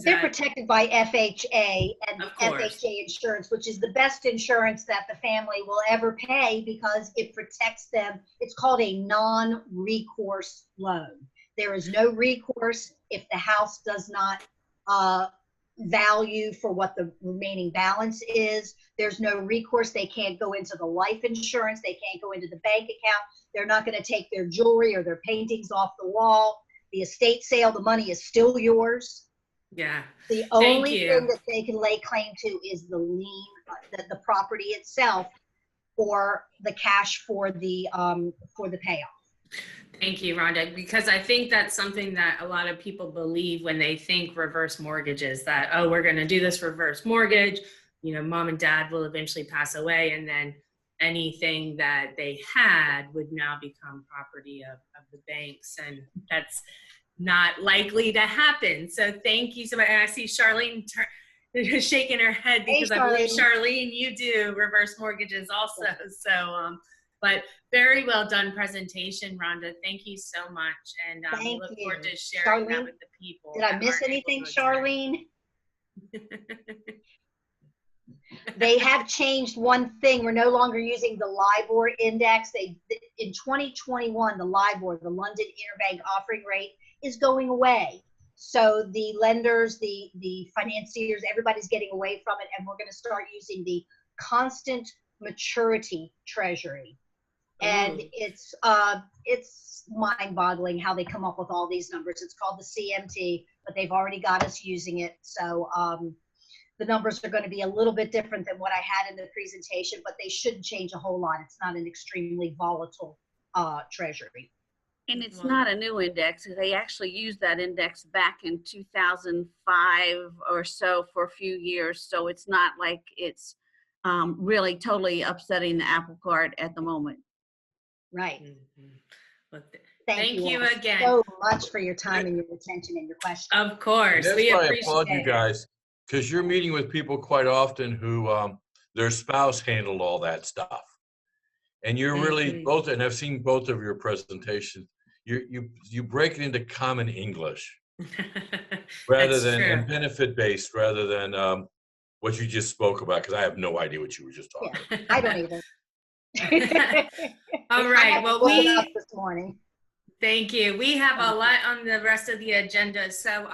They're protected by FHA and Of course. FHA insurance, which is the best insurance that the family will ever pay because it protects them. It's called a non-recourse loan. There is no recourse if the house does not value for what the remaining balance is. There's no recourse. They can't go into the life insurance. They can't go into the bank account. They're not going to take their jewelry or their paintings off the wall. The estate sale, the money is still yours. Yeah. The only thing that they can lay claim to is the lien, the property itself, or the cash for the payoff. Thank you, Rhonda, because I think that's something that a lot of people believe when they think reverse mortgages, that, oh, we're going to do this reverse mortgage, you know, mom and dad will eventually pass away, and then anything that they had would now become property of the banks, and that's not likely to happen. So thank you so much. And I see Charlene shaking her head because I believe, Charlene, you do reverse mortgages also. So, but very well done presentation, Rhonda. Thank you so much. And we look forward to sharing that with the people. Did I miss anything, Charlene? They have changed one thing. We're no longer using the LIBOR index. In 2021, the LIBOR, the London Interbank Offering Rate, is going away. So the lenders, the financiers, everybody's getting away from it, and we're going to start using the constant maturity treasury. And it's mind-boggling how they come up with all these numbers. It's called the CMT, but they've already got us using it. So the numbers are going to be a little bit different than what I had in the presentation, but they shouldn't change a whole lot. It's not an extremely volatile treasury. And it's not a new index. They actually used that index back in 2005 or so for a few years. So it's not like it's really totally upsetting the apple cart at the moment. Right. Well, Thank you again so much for your time and your attention and your questions. Of course. That's We why I appreciate applaud you it. guys, because you're meeting with people quite often who their spouse handled all that stuff. And you're really both, and I've seen both of your presentations, you break it into common English rather than and benefit based rather than what you just spoke about, because I have no idea what you were just talking about. I don't either. All right. Well, this morning. Thank you. We have a lot on the rest of the agenda, so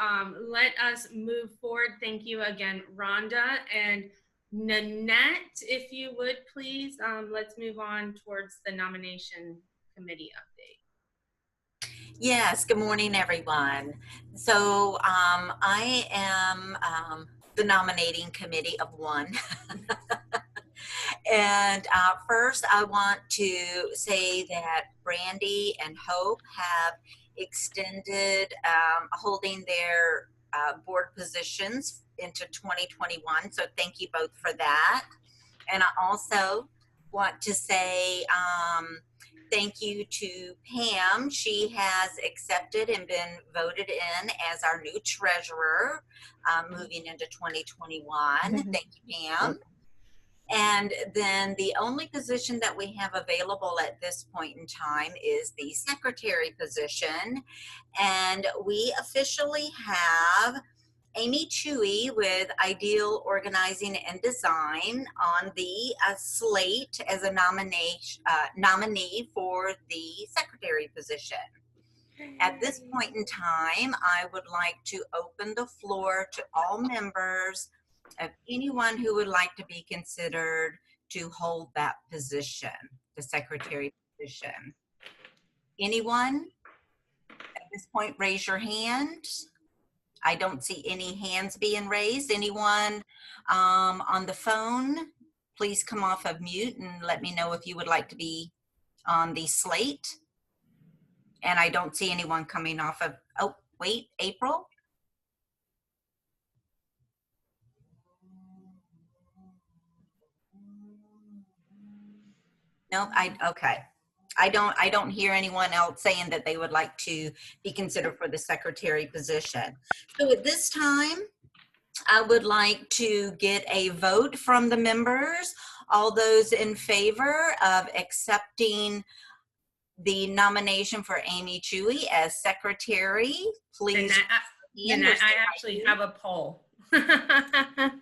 let us move forward. Thank you again, Rhonda and Nanette, if you would please. Let's move on towards the nomination committee update. Yes, good morning, everyone. So I am the nominating committee of one. And first, I want to say that Brandy and Hope have extended holding their board positions into 2021. So thank you both for that. And I also want to say thank you to Pam. She has accepted and been voted in as our new treasurer moving into 2021. Thank you, Pam. And then the only position that we have available at this point in time is the secretary position. And we officially have Amy Chewy with Ideal Organizing and Design on the slate as a nominee for the secretary position. At this point in time, I would like to open the floor to all members of anyone who would like to be considered to hold that position, the secretary position. Anyone? At this point, raise your hand. I don't see any hands being raised. Anyone on the phone, please come off of mute and let me know if you would like to be on the slate. And I don't see anyone coming off of, oh, wait, April? No, okay. I don't hear anyone else saying that they would like to be considered for the secretary position. So at this time, I would like to get a vote from the members. All those in favor of accepting the nomination for Amy Chewy as secretary. Please. And I actually have a poll. I'm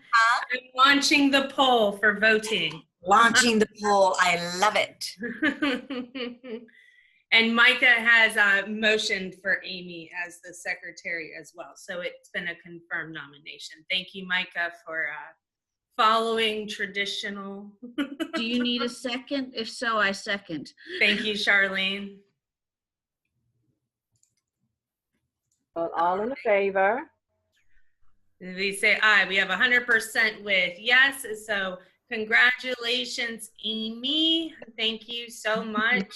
launching the poll for voting. Launching the poll. I love it. And Micah has motioned for Amy as the secretary as well. So it's been a confirmed nomination. Thank you, Micah, for following traditional. Do you need a second? If so, I second. Thank you, Charlene. Well, all in favor? We say aye. We have 100% with yes. So congratulations, Amy. Thank you so much.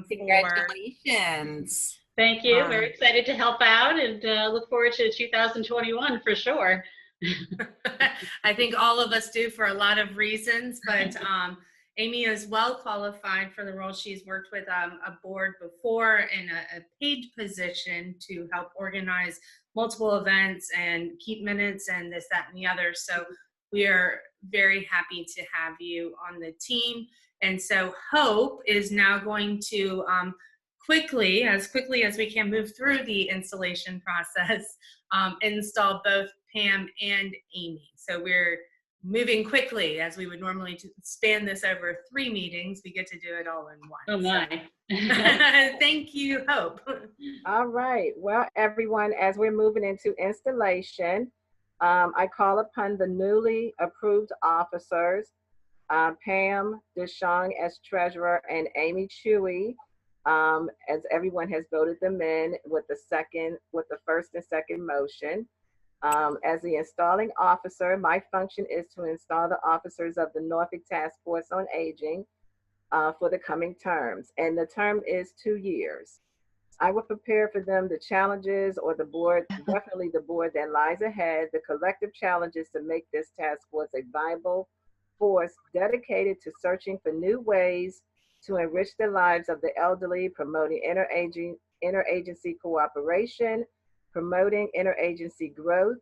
Congratulations. Thank you. We're excited to help out and look forward to 2021 for sure. I think all of us do for a lot of reasons, but Amy is well qualified for the role. She's worked with a board before in a paid position to help organize multiple events and keep minutes and this, that, and the other. So we are very happy to have you on the team. And so Hope is now going to quickly as we can move through the installation process, install both Pam and Amy. So we're moving quickly, as we would normally span this over 3 meetings. We get to do it all in one. Oh my. So, thank you, Hope. All right. Well, everyone, as we're moving into installation, I call upon the newly approved officers, Pam DeShong as treasurer and Amy Chewy, as everyone has voted them in with the first and second motion. As the installing officer, my function is to install the officers of the Norfolk Task Force on Aging for the coming terms, and the term is 2 years. I will prepare for them the challenges or the board, definitely the board that lies ahead, the collective challenges to make this task force a viable force dedicated to searching for new ways to enrich the lives of the elderly, promoting interagency cooperation, promoting interagency growth,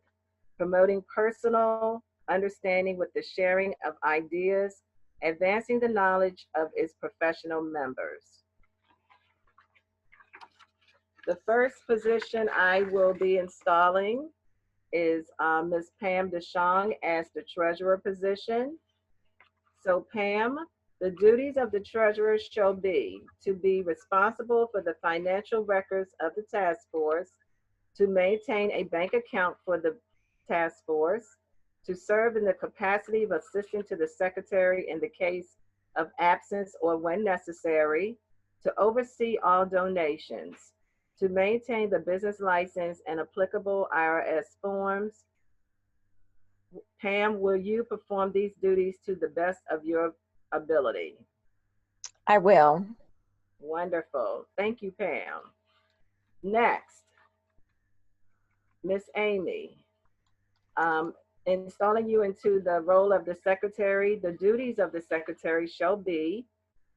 promoting personal understanding with the sharing of ideas, advancing the knowledge of its professional members. The first position I will be installing is Ms. Pam DeShong as the treasurer position. So Pam, the duties of the treasurer shall be to be responsible for the financial records of the task force, to maintain a bank account for the task force, to serve in the capacity of assistant to the secretary in the case of absence or when necessary, to oversee all donations, to maintain the business license and applicable IRS forms. Pam, will you perform these duties to the best of your ability? I will. Wonderful. Thank you, Pam. Next, Miss Amy. Installing you into the role of the secretary, the duties of the secretary shall be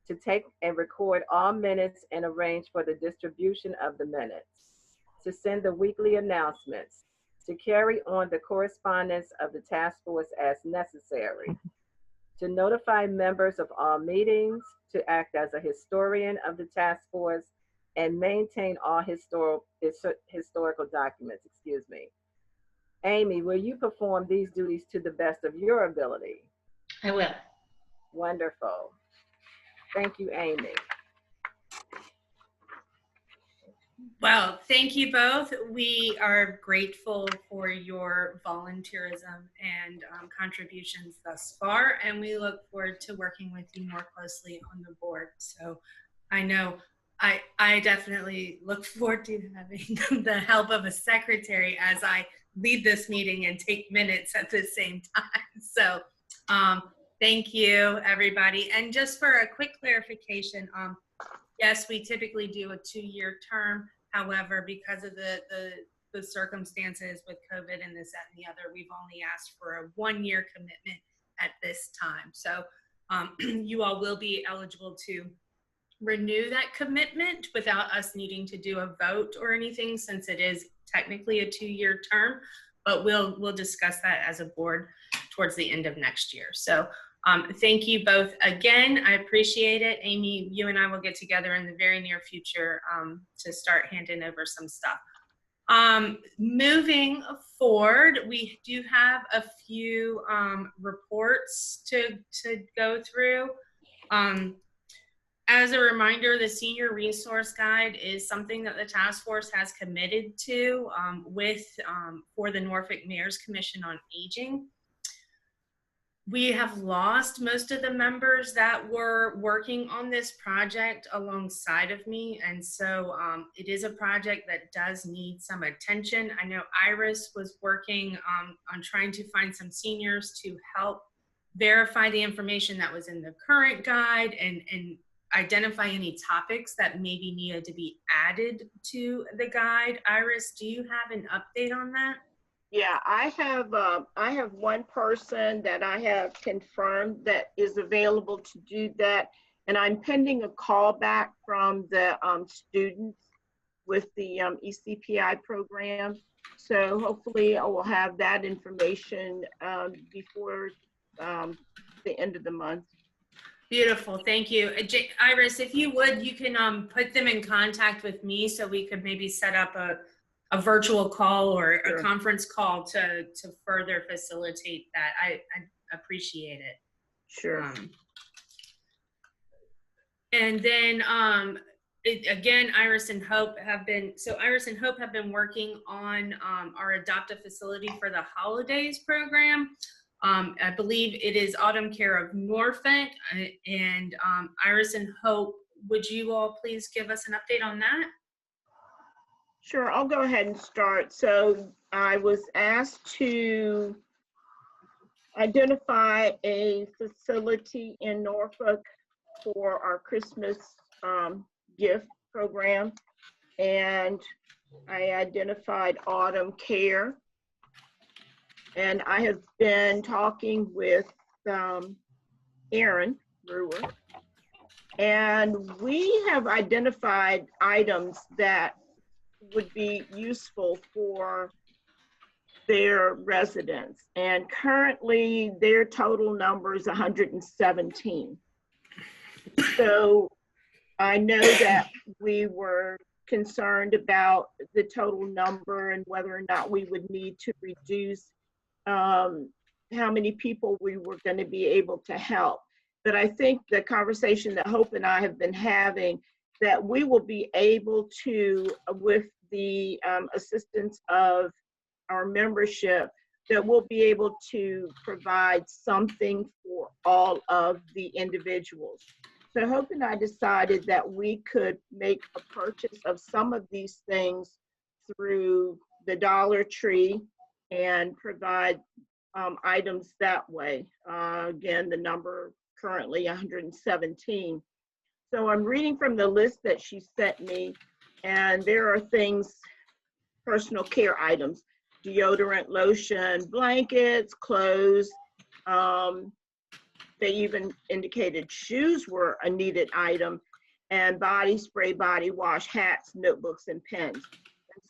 to take and record all minutes and arrange for the distribution of the minutes, to send the weekly announcements, to carry on the correspondence of the task force as necessary, to notify members of all meetings, to act as a historian of the task force, and maintain all historical documents, excuse me. Amy, will you perform these duties to the best of your ability? I will. Wonderful. Thank you, Amy. Well, thank you both. We are grateful for your volunteerism and contributions thus far, and we look forward to working with you more closely on the board. So I know I definitely look forward to having the help of a secretary as I lead this meeting and take minutes at the same time. So thank you, everybody. And just for a quick clarification, yes, we typically do a 2-year term. However, because of the circumstances with COVID and this, that, and the other, we've only asked for a 1-year commitment at this time. So you all will be eligible to renew that commitment without us needing to do a vote or anything, since it is technically a 2-year term, but we'll discuss that as a board towards the end of next year. So Thank you both again. I appreciate it. Amy, you and I will get together in the very near future to start handing over some stuff. Moving forward, we do have a few reports to go through. As a reminder, the Senior Resource Guide is something that the task force has committed to for the Norfolk Mayor's Commission on Aging. We have lost most of the members that were working on this project alongside of me. And so it is a project that does need some attention. I know Iris was working on trying to find some seniors to help verify the information that was in the current guide and identify any topics that maybe needed to be added to the guide. Iris, do you have an update on that? Yeah, I have one person that I have confirmed that is available to do that, and I'm pending a call back from the students with the ECPI program. So hopefully I will have that information before the end of the month. Beautiful, thank you. Iris, if you would, you can put them in contact with me so we could maybe set up a virtual call or a conference call to further facilitate that. I appreciate it. Sure. And then again, Iris and Hope have been working on our Adopt a Facility for the Holidays program. I believe it is Autumn Care of Norfolk, and Iris and Hope, would you all please give us an update on that? Sure, I'll go ahead and start. So I was asked to identify a facility in Norfolk for our Christmas gift program, and I identified Autumn Care. And I have been talking with Aaron Brewer, and we have identified items that would be useful for their residents. And currently their total number is 117. So I know that we were concerned about the total number and whether or not we would need to reduce how many people we were going to be able to help. But I think the conversation that Hope and I have been having, that we will be able to, with the assistance of our membership, that we'll be able to provide something for all of the individuals. So Hope and I decided that we could make a purchase of some of these things through the Dollar Tree and provide items that way. Again, the number currently 117. So I'm reading from the list that she sent me, and there are things, personal care items, deodorant, lotion, blankets, clothes. They even indicated shoes were a needed item, and body spray, body wash, hats, notebooks, and pens.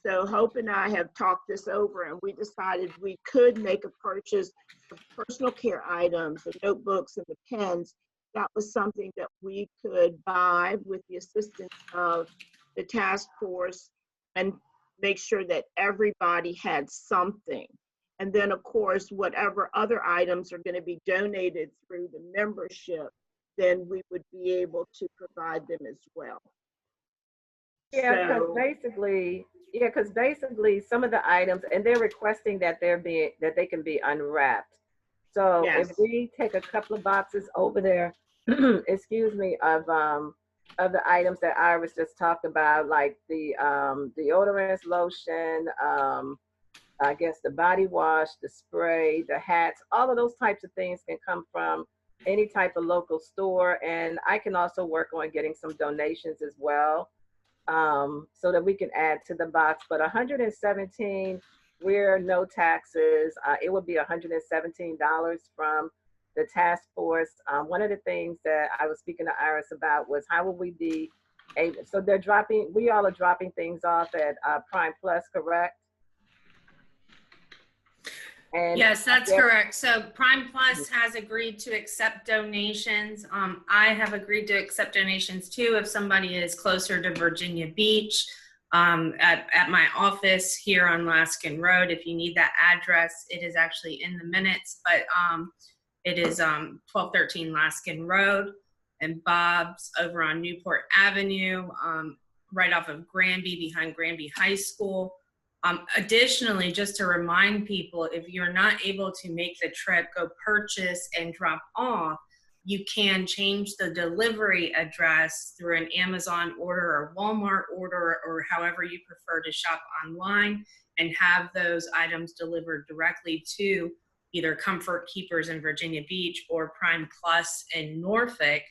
So Hope and I have talked this over, and we decided we could make a purchase of personal care items, the notebooks and the pens. That was something that we could buy with the assistance of the task force and make sure that everybody had something. And then, of course, whatever other items are going to be donated through the membership, then we would be able to provide them as well. Yeah, because basically some of the items, and they're requesting that they can be unwrapped. So yes. If we take a couple of boxes over there, excuse me, of the items that Iris just talked about, like the deodorants, lotion, I guess the body wash, the spray, the hats, all of those types of things can come from any type of local store. And I can also work on getting some donations as well, so that we can add to the box. But 117, we're no taxes. It would be $117 from the task force. One of the things that I was speaking to Iris about was how will we be able, so we all are dropping things off at Prime Plus, correct? And Yes, that's there- correct. So Prime Plus has agreed to accept donations. I have agreed to accept donations too if somebody is closer to Virginia Beach. At my office here on Laskin Road, if you need that address, it is actually in the minutes, but it is 1213 Laskin Road, and Bob's over on Newport Avenue, right off of Granby, behind Granby High School. Additionally, just to remind people, if you're not able to make the trip, go purchase and drop off, you can change the delivery address through an Amazon order or Walmart order, or however you prefer to shop online, and have those items delivered directly to either Comfort Keepers in Virginia Beach or Prime Plus in Norfolk.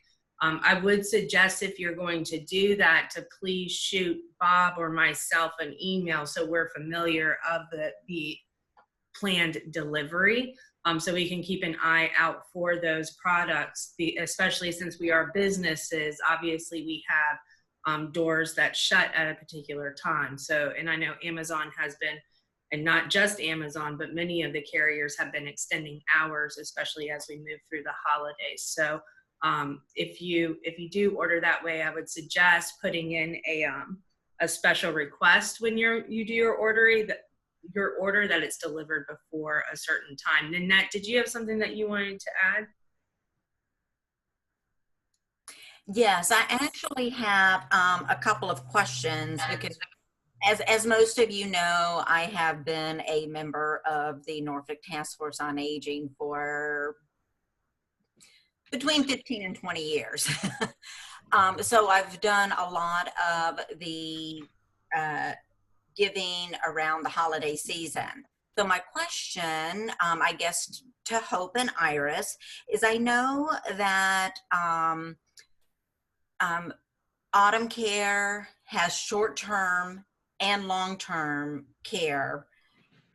I would suggest, if you're going to do that, to please shoot Bob or myself an email so we're familiar of the planned delivery, so we can keep an eye out for those products, especially since we are businesses. Obviously, we have doors that shut at a particular time. So, and I know Amazon has been, and not just Amazon, but many of the carriers have been extending hours, especially as we move through the holidays. So if you do order that way, I would suggest putting in a special request when you do your order that it's delivered before a certain time. Nanette, did you have something that you wanted to add? Yes, I actually have a couple of questions, because as most of you know, I have been a member of the Norfolk Task Force on Aging for between 15 and 20 years. So I've done a lot of the giving around the holiday season. So my question, I guess, to Hope and Iris is, I know that Autumn Care has short-term and long-term care,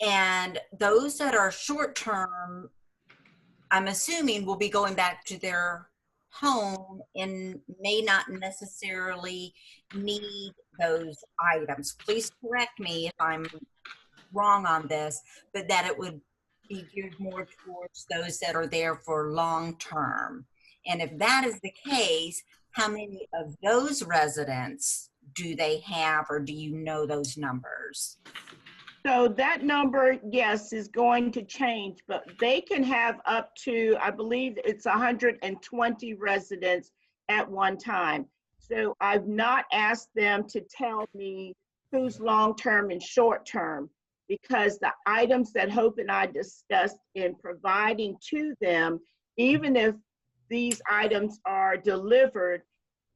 and those that are short-term, I'm assuming, will be going back to their home and may not necessarily need those items. Please correct me if I'm wrong on this, but that it would be geared more towards those that are there for long term. And if that is the case, how many of those residents do they have, or do you know those numbers? So that number, yes, is going to change, but they can have up to, I believe it's 120 residents at one time. So I've not asked them to tell me who's long-term and short-term, because the items that Hope and I discussed in providing to them, even if these items are delivered,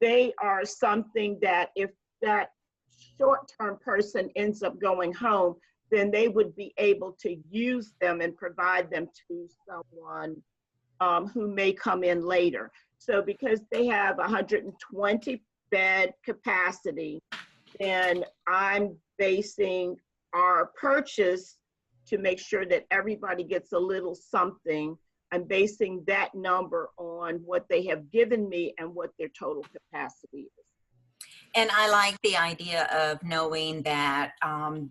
they are something that if that short-term person ends up going home, then they would be able to use them and provide them to someone who may come in later. So because they have 120 bed capacity, then I'm basing our purchase to make sure that everybody gets a little something. I'm basing that number on what they have given me and what their total capacity is. And I like the idea of knowing that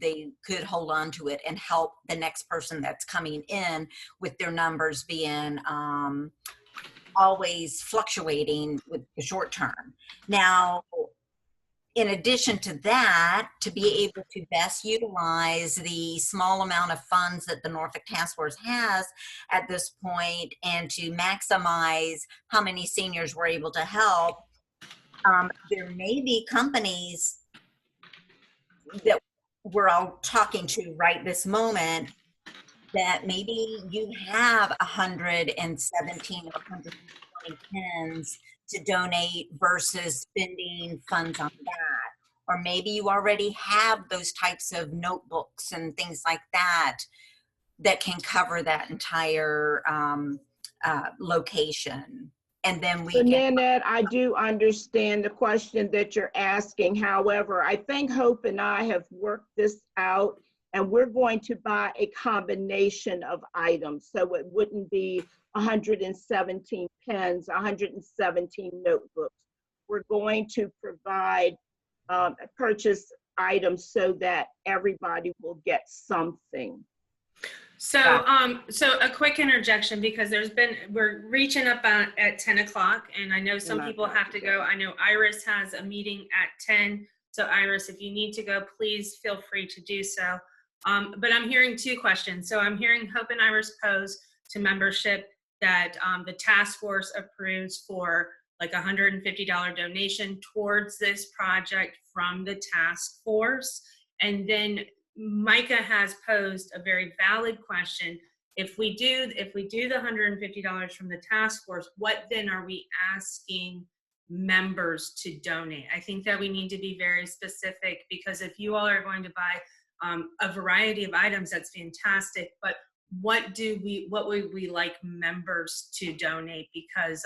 they could hold on to it and help the next person that's coming in, with their numbers being always fluctuating with the short term. Now, in addition to that, to be able to best utilize the small amount of funds that the Norfolk Task Force has at this point, and to maximize how many seniors we're able to help, there may be companies that we're all talking to right this moment that maybe you have 117 or 120 pens to donate versus spending funds on that. Or maybe you already have those types of notebooks and things like that that can cover that entire location. And then we So Nanette, I do understand the question that you're asking. However, I think Hope and I have worked this out, and we're going to buy a combination of items. So it wouldn't be 117 pens, 117 notebooks. We're going to provide purchase items so that everybody will get something. So, so a quick interjection, because we're reaching up at 10 o'clock, and I know some people have to go. I know Iris has a meeting at 10. So Iris, if you need to go, please feel free to do so. But I'm hearing two questions. So I'm hearing Hope and Iris pose to membership that the task force approves for like $150 donation towards this project from the task force. And then Micah has posed a very valid question. If we do the $150 from the task force, what then are we asking members to donate? I think that we need to be very specific, because if you all are going to buy a variety of items, that's fantastic, but what would we like members to donate? Because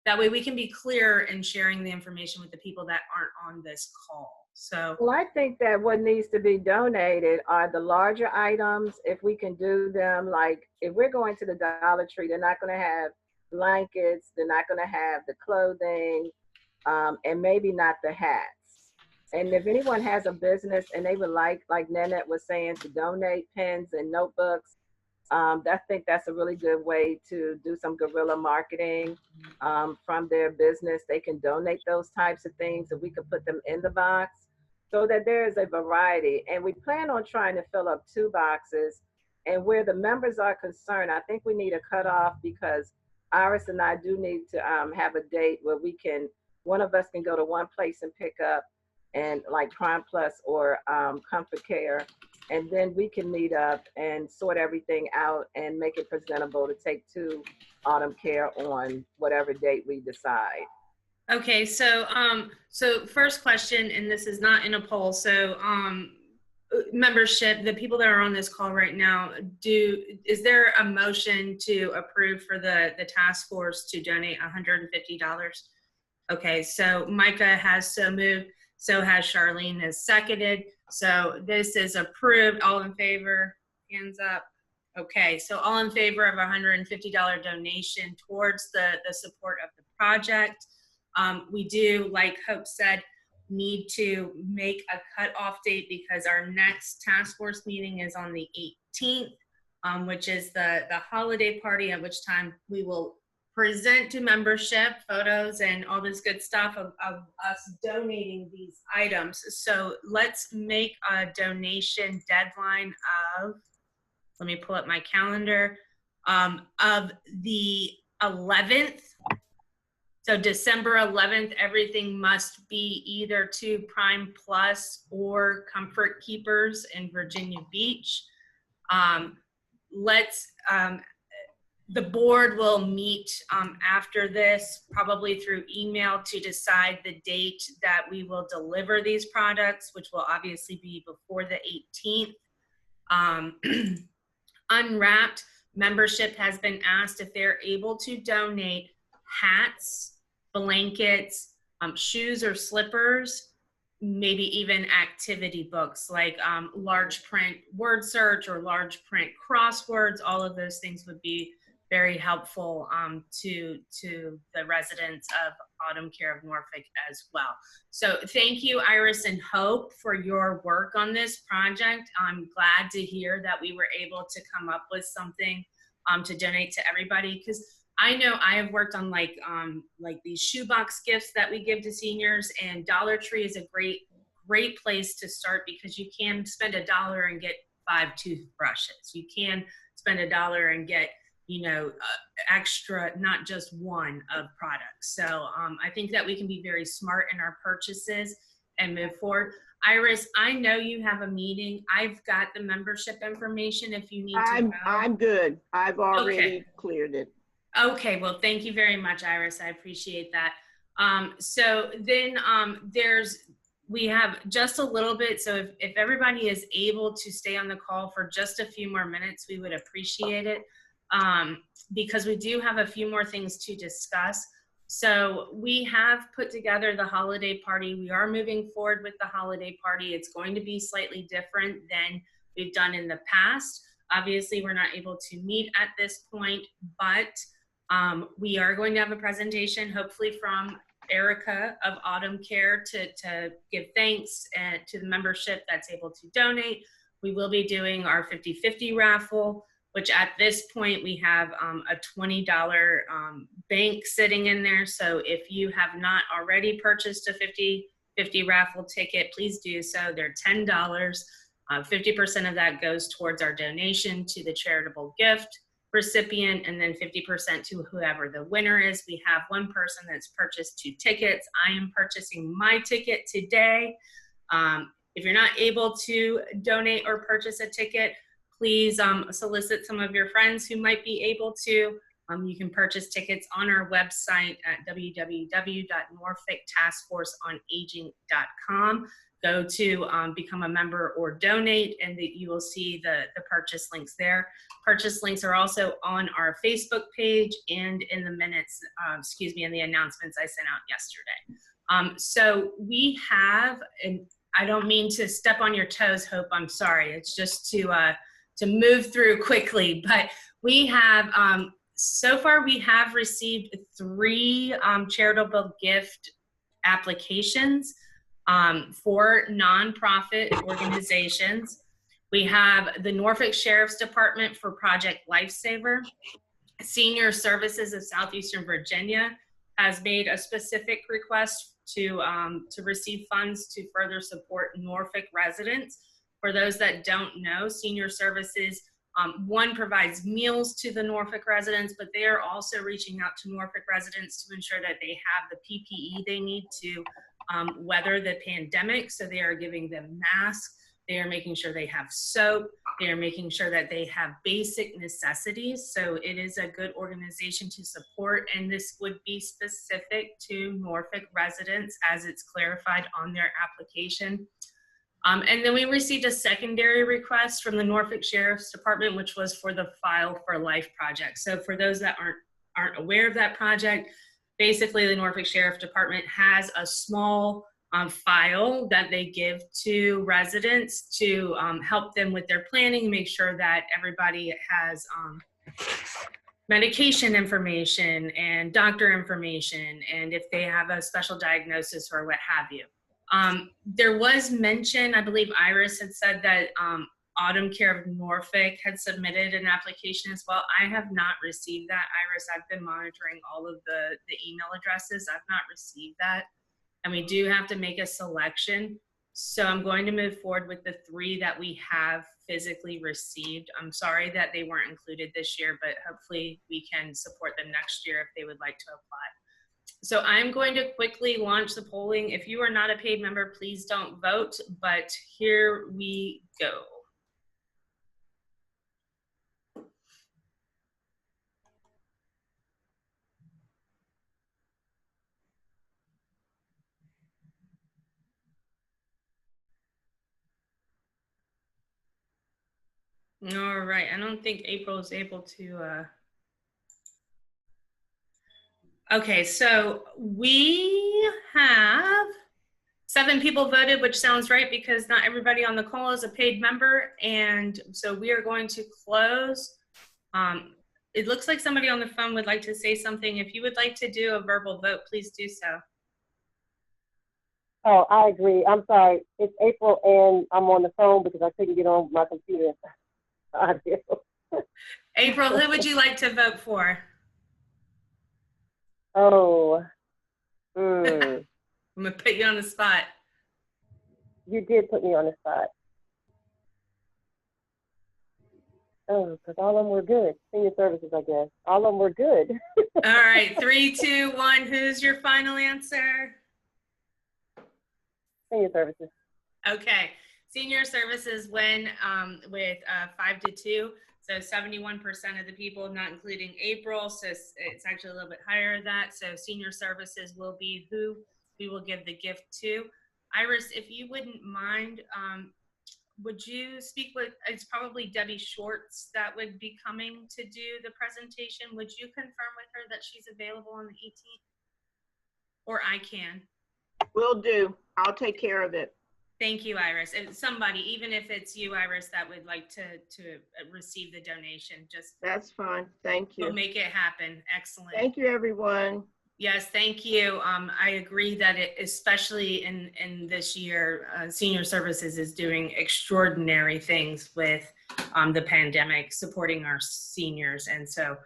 that way we can be clear in sharing the information with the people that aren't on this call. So, well, I think that what needs to be donated are the larger items. If we can do them, like if we're going to the Dollar Tree, they're not going to have blankets, they're not going to have the clothing, and maybe not the hats. And if anyone has a business and they would like Nanette was saying, to donate pens and notebooks, I think that's a really good way to do some guerrilla marketing from their business. They can donate those types of things, and we could put them in the box so that there is a variety. And we plan on trying to fill up 2 boxes. And where the members are concerned, I think we need a cutoff, because Iris and I do need to have a date where one of us can go to one place and pick up, and like Prime Plus or Comfort Care, and then we can meet up and sort everything out and make it presentable to take to Autumn Care on whatever date we decide. okay, so so first question, and this is not in a poll, so membership, the people that are on this call right now, is there a motion to approve for the task force to donate $150? Okay, so Micah has so moved, so has Charlene, has seconded. So this is approved. All in favor, hands up. Okay, so all in favor of $150 donation towards the support of the project. We do, like Hope said, need to make a cutoff date, because our next task force meeting is on the 18th, which is the holiday party, at which time we will present to membership photos and all this good stuff of us donating these items. So let's make a donation deadline of, let me pull up my calendar, of the 11th. So December 11th, everything must be either to Prime Plus or Comfort Keepers in Virginia Beach. The board will meet after this, probably through email, to decide the date that we will deliver these products, which will obviously be before the 18th. Unwrapped, membership has been asked if they're able to donate hats, blankets, shoes or slippers, maybe even activity books like large print word search or large print crosswords. All of those things would be very helpful to the residents of Autumn Care of Norfolk as well. So thank you, Iris and Hope, for your work on this project. I'm glad to hear that we were able to come up with something to donate to everybody, because I know I have worked on like these shoebox gifts that we give to seniors, and Dollar Tree is a great place to start, because you can spend $1 and get 5 toothbrushes. You can spend $1 and get, extra, not just one of products. So I think that we can be very smart in our purchases and move forward. Iris, I know you have a meeting. I've got the membership information if you need to go. I'm good. I've already cleared it. Okay, well, thank you very much, Iris. I appreciate that. So then we have just a little bit. So if everybody is able to stay on the call for just a few more minutes, we would appreciate it, because we do have a few more things to discuss. So we have put together the holiday party. We are moving forward with the holiday party. It's going to be slightly different than we've done in the past. Obviously, we're not able to meet at this point, but we are going to have a presentation, hopefully from Erica of Autumn Care, to give thanks to the membership that's able to donate. We will be doing our 50-50 raffle, which at this point we have a $20 bank sitting in there. So if you have not already purchased a 50/50 raffle ticket, please do so. They're $10. 50% of that goes towards our donation to the charitable gift recipient, and then 50% to whoever the winner is. We have one person that's purchased 2 tickets. I am purchasing my ticket today. If you're not able to donate or purchase a ticket, please solicit some of your friends who might be able to. You can purchase tickets on our website at www.norfolktaskforceonaging.com. Go to become a member or donate, and you will see the purchase links there. Purchase links are also on our Facebook page and in the minutes, in the announcements I sent out yesterday. So we have, and I don't mean to step on your toes, Hope, I'm sorry. It's just to move through quickly, but we have, so far we have received 3 charitable gift applications for nonprofit organizations. We have the Norfolk Sheriff's Department for Project Lifesaver. Senior Services of Southeastern Virginia has made a specific request to receive funds to further support Norfolk residents. For those that don't know, Senior Services, one, provides meals to the Norfolk residents, but they are also reaching out to Norfolk residents to ensure that they have the PPE they need to weather the pandemic. So they are giving them masks. They are making sure they have soap. They are making sure that they have basic necessities. So it is a good organization to support, and this would be specific to Norfolk residents as it's clarified on their application. And then we received a secondary request from the Norfolk Sheriff's Department, which was for the File for Life project. So for those that aren't aware of that project, basically the Norfolk Sheriff's Department has a small file that they give to residents to help them with their planning, make sure that everybody has medication information and doctor information, and if they have a special diagnosis or what have you. There was mention, I believe Iris had said that Autumn Care of Norfolk had submitted an application as well. I have not received that, Iris. I've been monitoring all of the email addresses. I've not received that. And we do have to make a selection. So I'm going to move forward with the 3 that we have physically received. I'm sorry that they weren't included this year, but hopefully we can support them next year if they would like to apply. So I'm going to quickly launch the polling. If you are not a paid member, please don't vote, but here we go. All right, I don't think April is able to, okay, so we have 7 people voted, which sounds right because not everybody on the call is a paid member. And so we are going to close. It looks like somebody on the phone would like to say something. If you would like to do a verbal vote, please do so. Oh, I agree. I'm sorry. It's April and I'm on the phone because I couldn't get on my computer. April, who would you like to vote for? Oh, I'm gonna put you on the spot. You did put me on the spot. Oh, because all of them were good. Senior Services, I guess. All of them were good. All right, 3, 2, 1. Who's your final answer? Senior Services. Okay, Senior Services win with 5-2. So 71% of the people, not including April. So it's actually a little bit higher than that. So Senior Services will be who we will give the gift to. Iris, if you wouldn't mind, would you speak with, it's probably Debbie Schwartz that would be coming to do the presentation. Would you confirm with her that she's available on the 18th? Or I can. Will do. I'll take care of it. Thank you, Iris. And somebody, even if it's you, Iris, that would like to receive the donation, just That's fine. Thank you. we'll make it happen. Excellent. Thank you, everyone. Yes, thank you. I agree that especially in this year, senior services is doing extraordinary things with the pandemic, supporting our seniors, and so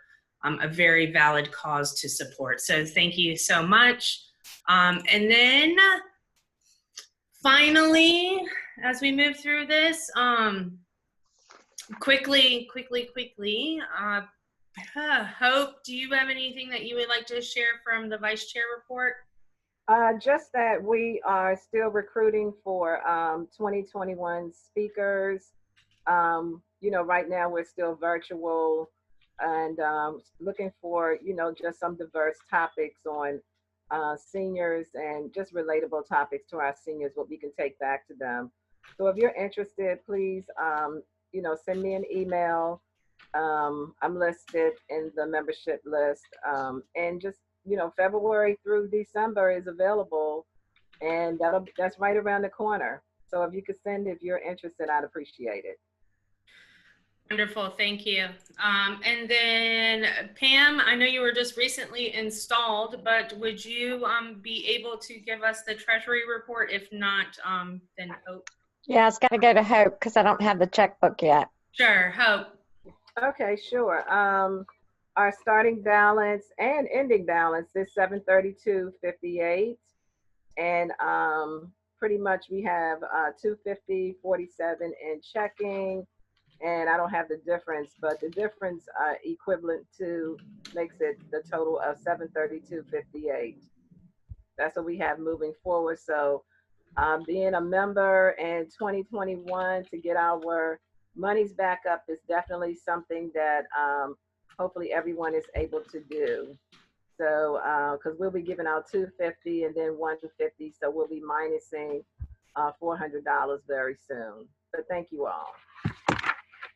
a very valid cause to support. So thank you so much. And then finally, as we move through this, quickly. Hope, do you have anything that you would like to share from the vice chair report? Just that we are still recruiting for 2021 speakers. You know, right now we're still virtual and looking for, you know, just some diverse topics on seniors and just relatable topics to our seniors, what we can take back to them. So if you're interested, please, you know, send me an email. I'm listed in the membership list, and just, you know, February through December is available, and that's right around the corner. So if you could send, if you're interested, I'd appreciate it. Wonderful, thank you. And then Pam, I know you were just recently installed, but would you be able to give us the treasury report? If not, then Hope. Yeah, it's got to go to Hope because I don't have the checkbook yet. Sure, Hope. Okay, sure. Our starting balance and ending balance is $732.58, and pretty much we have $250.47 in checking, and I don't have the difference, but the difference equivalent to makes it the total of $732.58. That's what we have moving forward. So being a member in 2021 to get our monies back up is definitely something that hopefully everyone is able to do. So because we'll be giving out $250 and then $150, so we'll be minusing $400 very soon. But thank you all.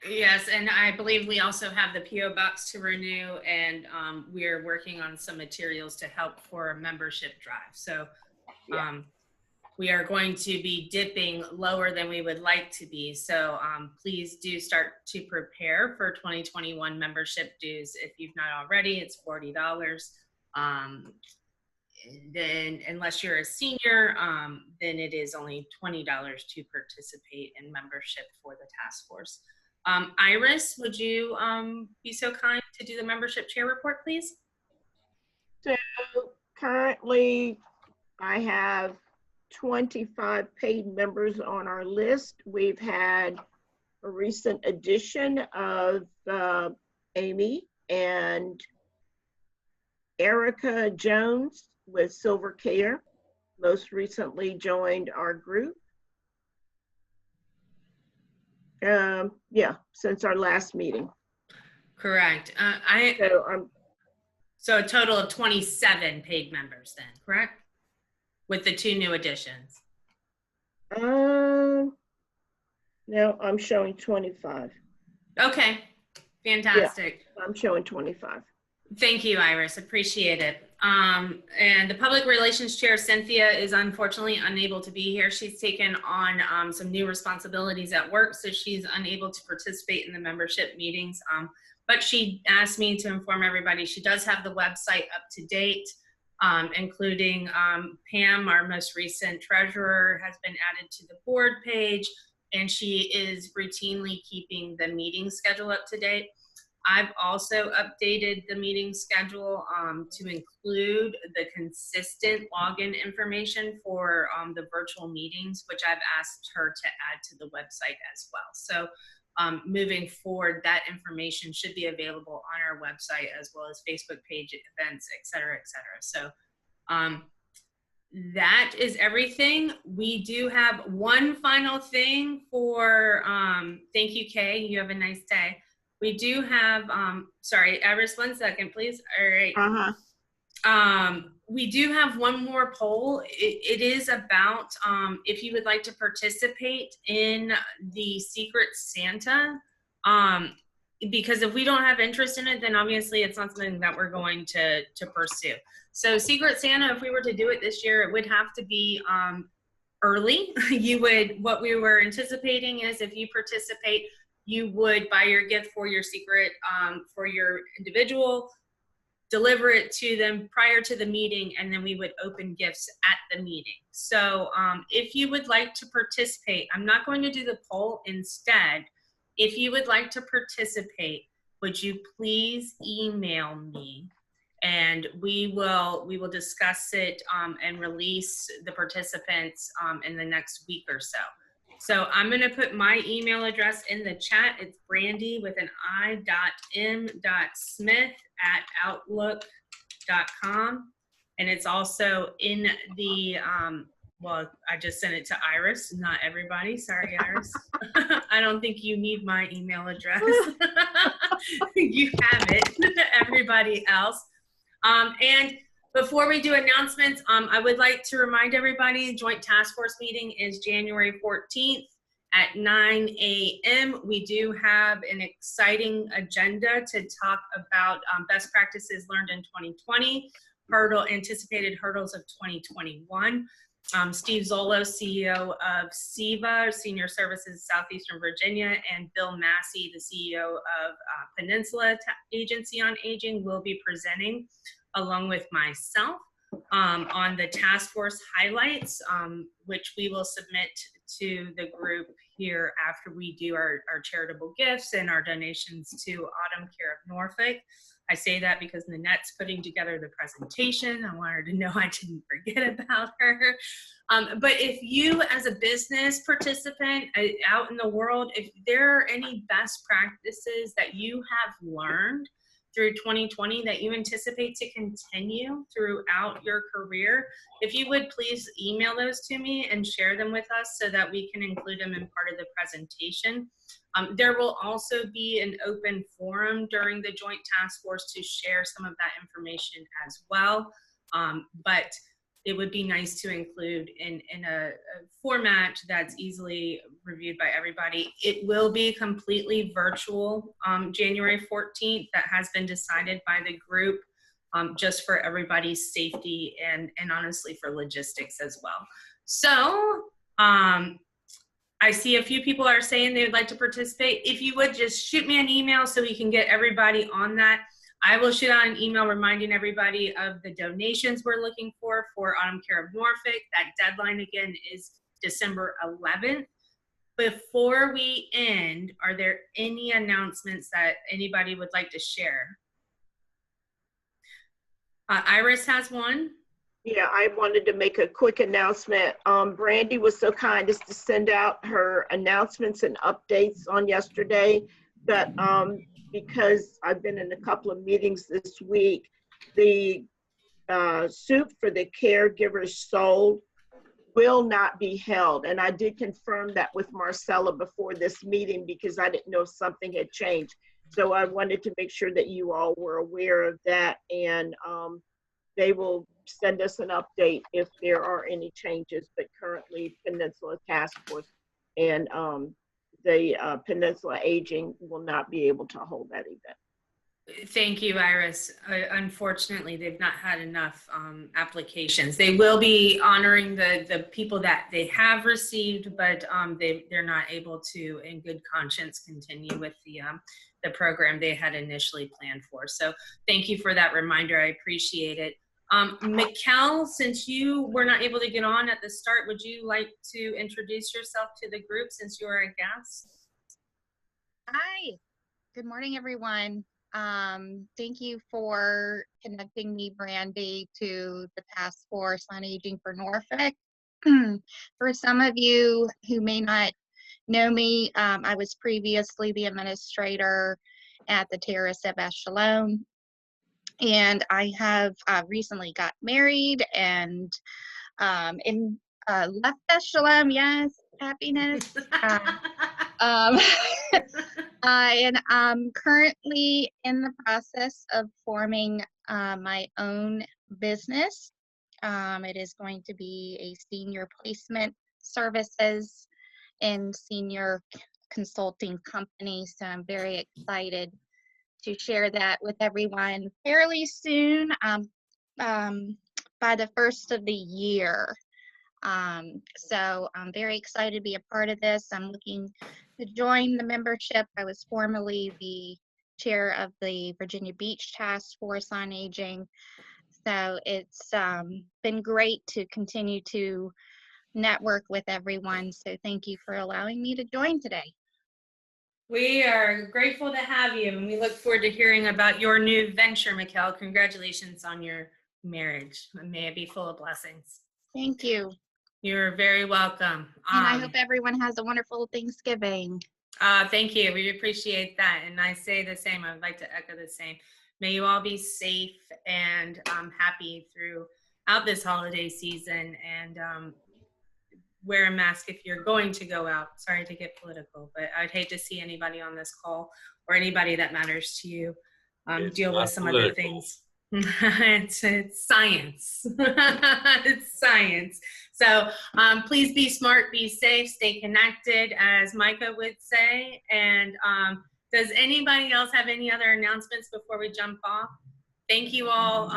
Yes, and I believe we also have the PO box to renew, and we're working on some materials to help for a membership drive. So we are going to be dipping lower than we would like to be. So please do start to prepare for 2021 membership dues. If you've not already, it's $40. Then unless you're a senior, then it is only $20 to participate in membership for the task force. Iris, would you be so kind to do the membership chair report, please? So currently I have 25 paid members on our list. We've had a recent addition of Amy and Erica Jones with Silver Care, most recently joined our group. Yeah, since our last meeting. Correct. So a total of 27 paid members then, correct? With the 2 new additions. No, I'm showing 25. Okay, fantastic. Yeah, I'm showing 25. Thank you, Iris. Appreciate it. And the public relations chair, Cynthia, is unfortunately unable to be here. She's taken on some new responsibilities at work, so she's unable to participate in the membership meetings. But she asked me to inform everybody she does have the website up to date, including Pam, our most recent treasurer, has been added to the board page, and she is routinely keeping the meeting schedule up to date. I've also updated the meeting schedule to include the consistent login information for the virtual meetings, which I've asked her to add to the website as well. So moving forward, that information should be available on our website as well as Facebook page, events, et cetera, et cetera. So that is everything. We do have one final thing for, thank you, Kay. You have a nice day. We do have, sorry, Iris, 1 second, please. All right. We do have one more poll. It is about if you would like to participate in the Secret Santa. Because if we don't have interest in it, then obviously it's not something that we're going to pursue. So Secret Santa, if we were to do it this year, it would have to be early. What we were anticipating is if you participate, you would buy your gift for your secret, for your individual, deliver it to them prior to the meeting, and then we would open gifts at the meeting. So if you would like to participate, I'm not going to do the poll. Instead, if you would like to participate, would you please email me, and we will discuss it and release the participants in the next week or so. So I'm going to put my email address in the chat. It's Brandy with an i.m.smith@outlook.com. And it's also in the, well, I just sent it to Iris, not everybody. Sorry, Iris. I don't think you need my email address. You have it, everybody else. And before we do announcements, I would like to remind everybody, Joint Task Force meeting is January 14th at 9 a.m. We do have an exciting agenda to talk about best practices learned in 2020, anticipated hurdles of 2021. Steve Zollo, CEO of SEVA, Senior Services Southeastern Virginia, and Bill Massey, the CEO of Peninsula Agency on Aging, will be presenting along with myself on the task force highlights, which we will submit to the group here after we do our charitable gifts and our donations to Autumn Care of Norfolk. I say that because Nanette's putting together the presentation. I want her to know I didn't forget about her. But if you as a business participant out in the world, if there are any best practices that you have learned through 2020 that you anticipate to continue throughout your career, if you would please email those to me and share them with us so that we can include them in part of the presentation. There will also be an open forum during the Joint Task Force to share some of that information as well. But it would be nice to include in a format that's easily reviewed by everybody. It will be completely virtual January 14th. That has been decided by the group just for everybody's safety and honestly for logistics as well. So I see a few people are saying they would like to participate. If you would just shoot me an email so we can get everybody on that. I will shoot out an email reminding everybody of the donations we're looking for Autumn Care of Norfolk. That deadline again is December 11th. Before we end, are there any announcements that anybody would like to share? Iris has one. Yeah, I wanted to make a quick announcement. Brandy was so kind as to send out her announcements and updates on yesterday, but because I've been in a couple of meetings this week, the soup for the caregivers sold will not be held. And I did confirm that with Marcella before this meeting because I didn't know if something had changed. So I wanted to make sure that you all were aware of that, and they will send us an update if there are any changes. But currently Peninsula Task Force and the Peninsula Aging will not be able to hold that event. Thank you, Iris. Unfortunately, they've not had enough applications. They will be honoring the people that they have received, but they're not able to, in good conscience, continue with the program they had initially planned for. So thank you for that reminder. I appreciate it. Mikkel, since you were not able to get on at the start, would you like to introduce yourself to the group since you are a guest? Hi, good morning, everyone. Thank you for connecting me, Brandy, to the Task Force on Aging for Norfolk. For some of you who may not know me, I was previously the administrator at the Terrace of Echelon, and I have recently got married and left Echelon. Yes, happiness. And I'm currently in the process of forming my own business. It is going to be a senior placement services and senior consulting company. So I'm very excited to share that with everyone fairly soon, by the first of the year. So I'm very excited to be a part of this. I'm looking to join the membership. I was formerly the chair of the Virginia Beach Task Force on Aging. So it's been great to continue to network with everyone. So thank you for allowing me to join today. We are grateful to have you, and we look forward to hearing about your new venture, Mikkel. Congratulations on your marriage. May it be full of blessings. Thank you. You're very welcome. And I hope everyone has a wonderful Thanksgiving. Thank you. We appreciate that. And I say the same. I would like to echo the same. May you all be safe and happy throughout this holiday season, and wear a mask if you're going to go out. Sorry to get political, but I'd hate to see anybody on this call or anybody that matters to you deal with some other things. It's science. It's science. So please be smart, be safe, stay connected, as Micah would say. And does anybody else have any other announcements before we jump off? Thank you all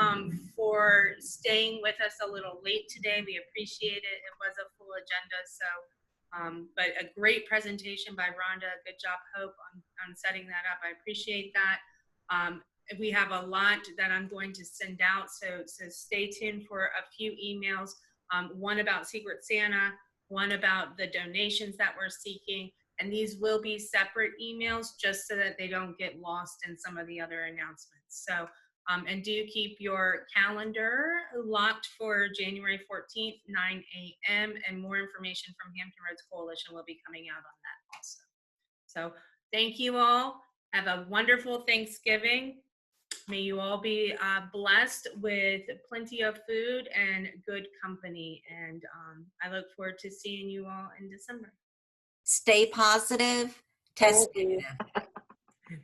for staying with us a little late today. We appreciate it. It was a full agenda, so but a great presentation by Rhonda. Good job, Hope, on setting that up. I appreciate that. We have a lot that I'm going to send out, so stay tuned for a few emails. One about Secret Santa, one about the donations that we're seeking, and these will be separate emails just so that they don't get lost in some of the other announcements. So. And do keep your calendar locked for January 14th, 9 a.m. And more information from Hampton Roads Coalition will be coming out on that also. So thank you all. Have a wonderful Thanksgiving. May you all be blessed with plenty of food and good company. And I look forward to seeing you all in December. Stay positive, test negative.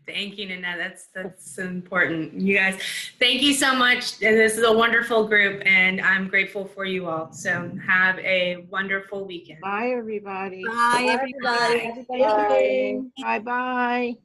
Thank you, Nina. That's important. You guys, thank you so much. And this is a wonderful group, and I'm grateful for you all. So have a wonderful weekend. Bye, everybody. Bye, everybody. Bye. Bye. Bye.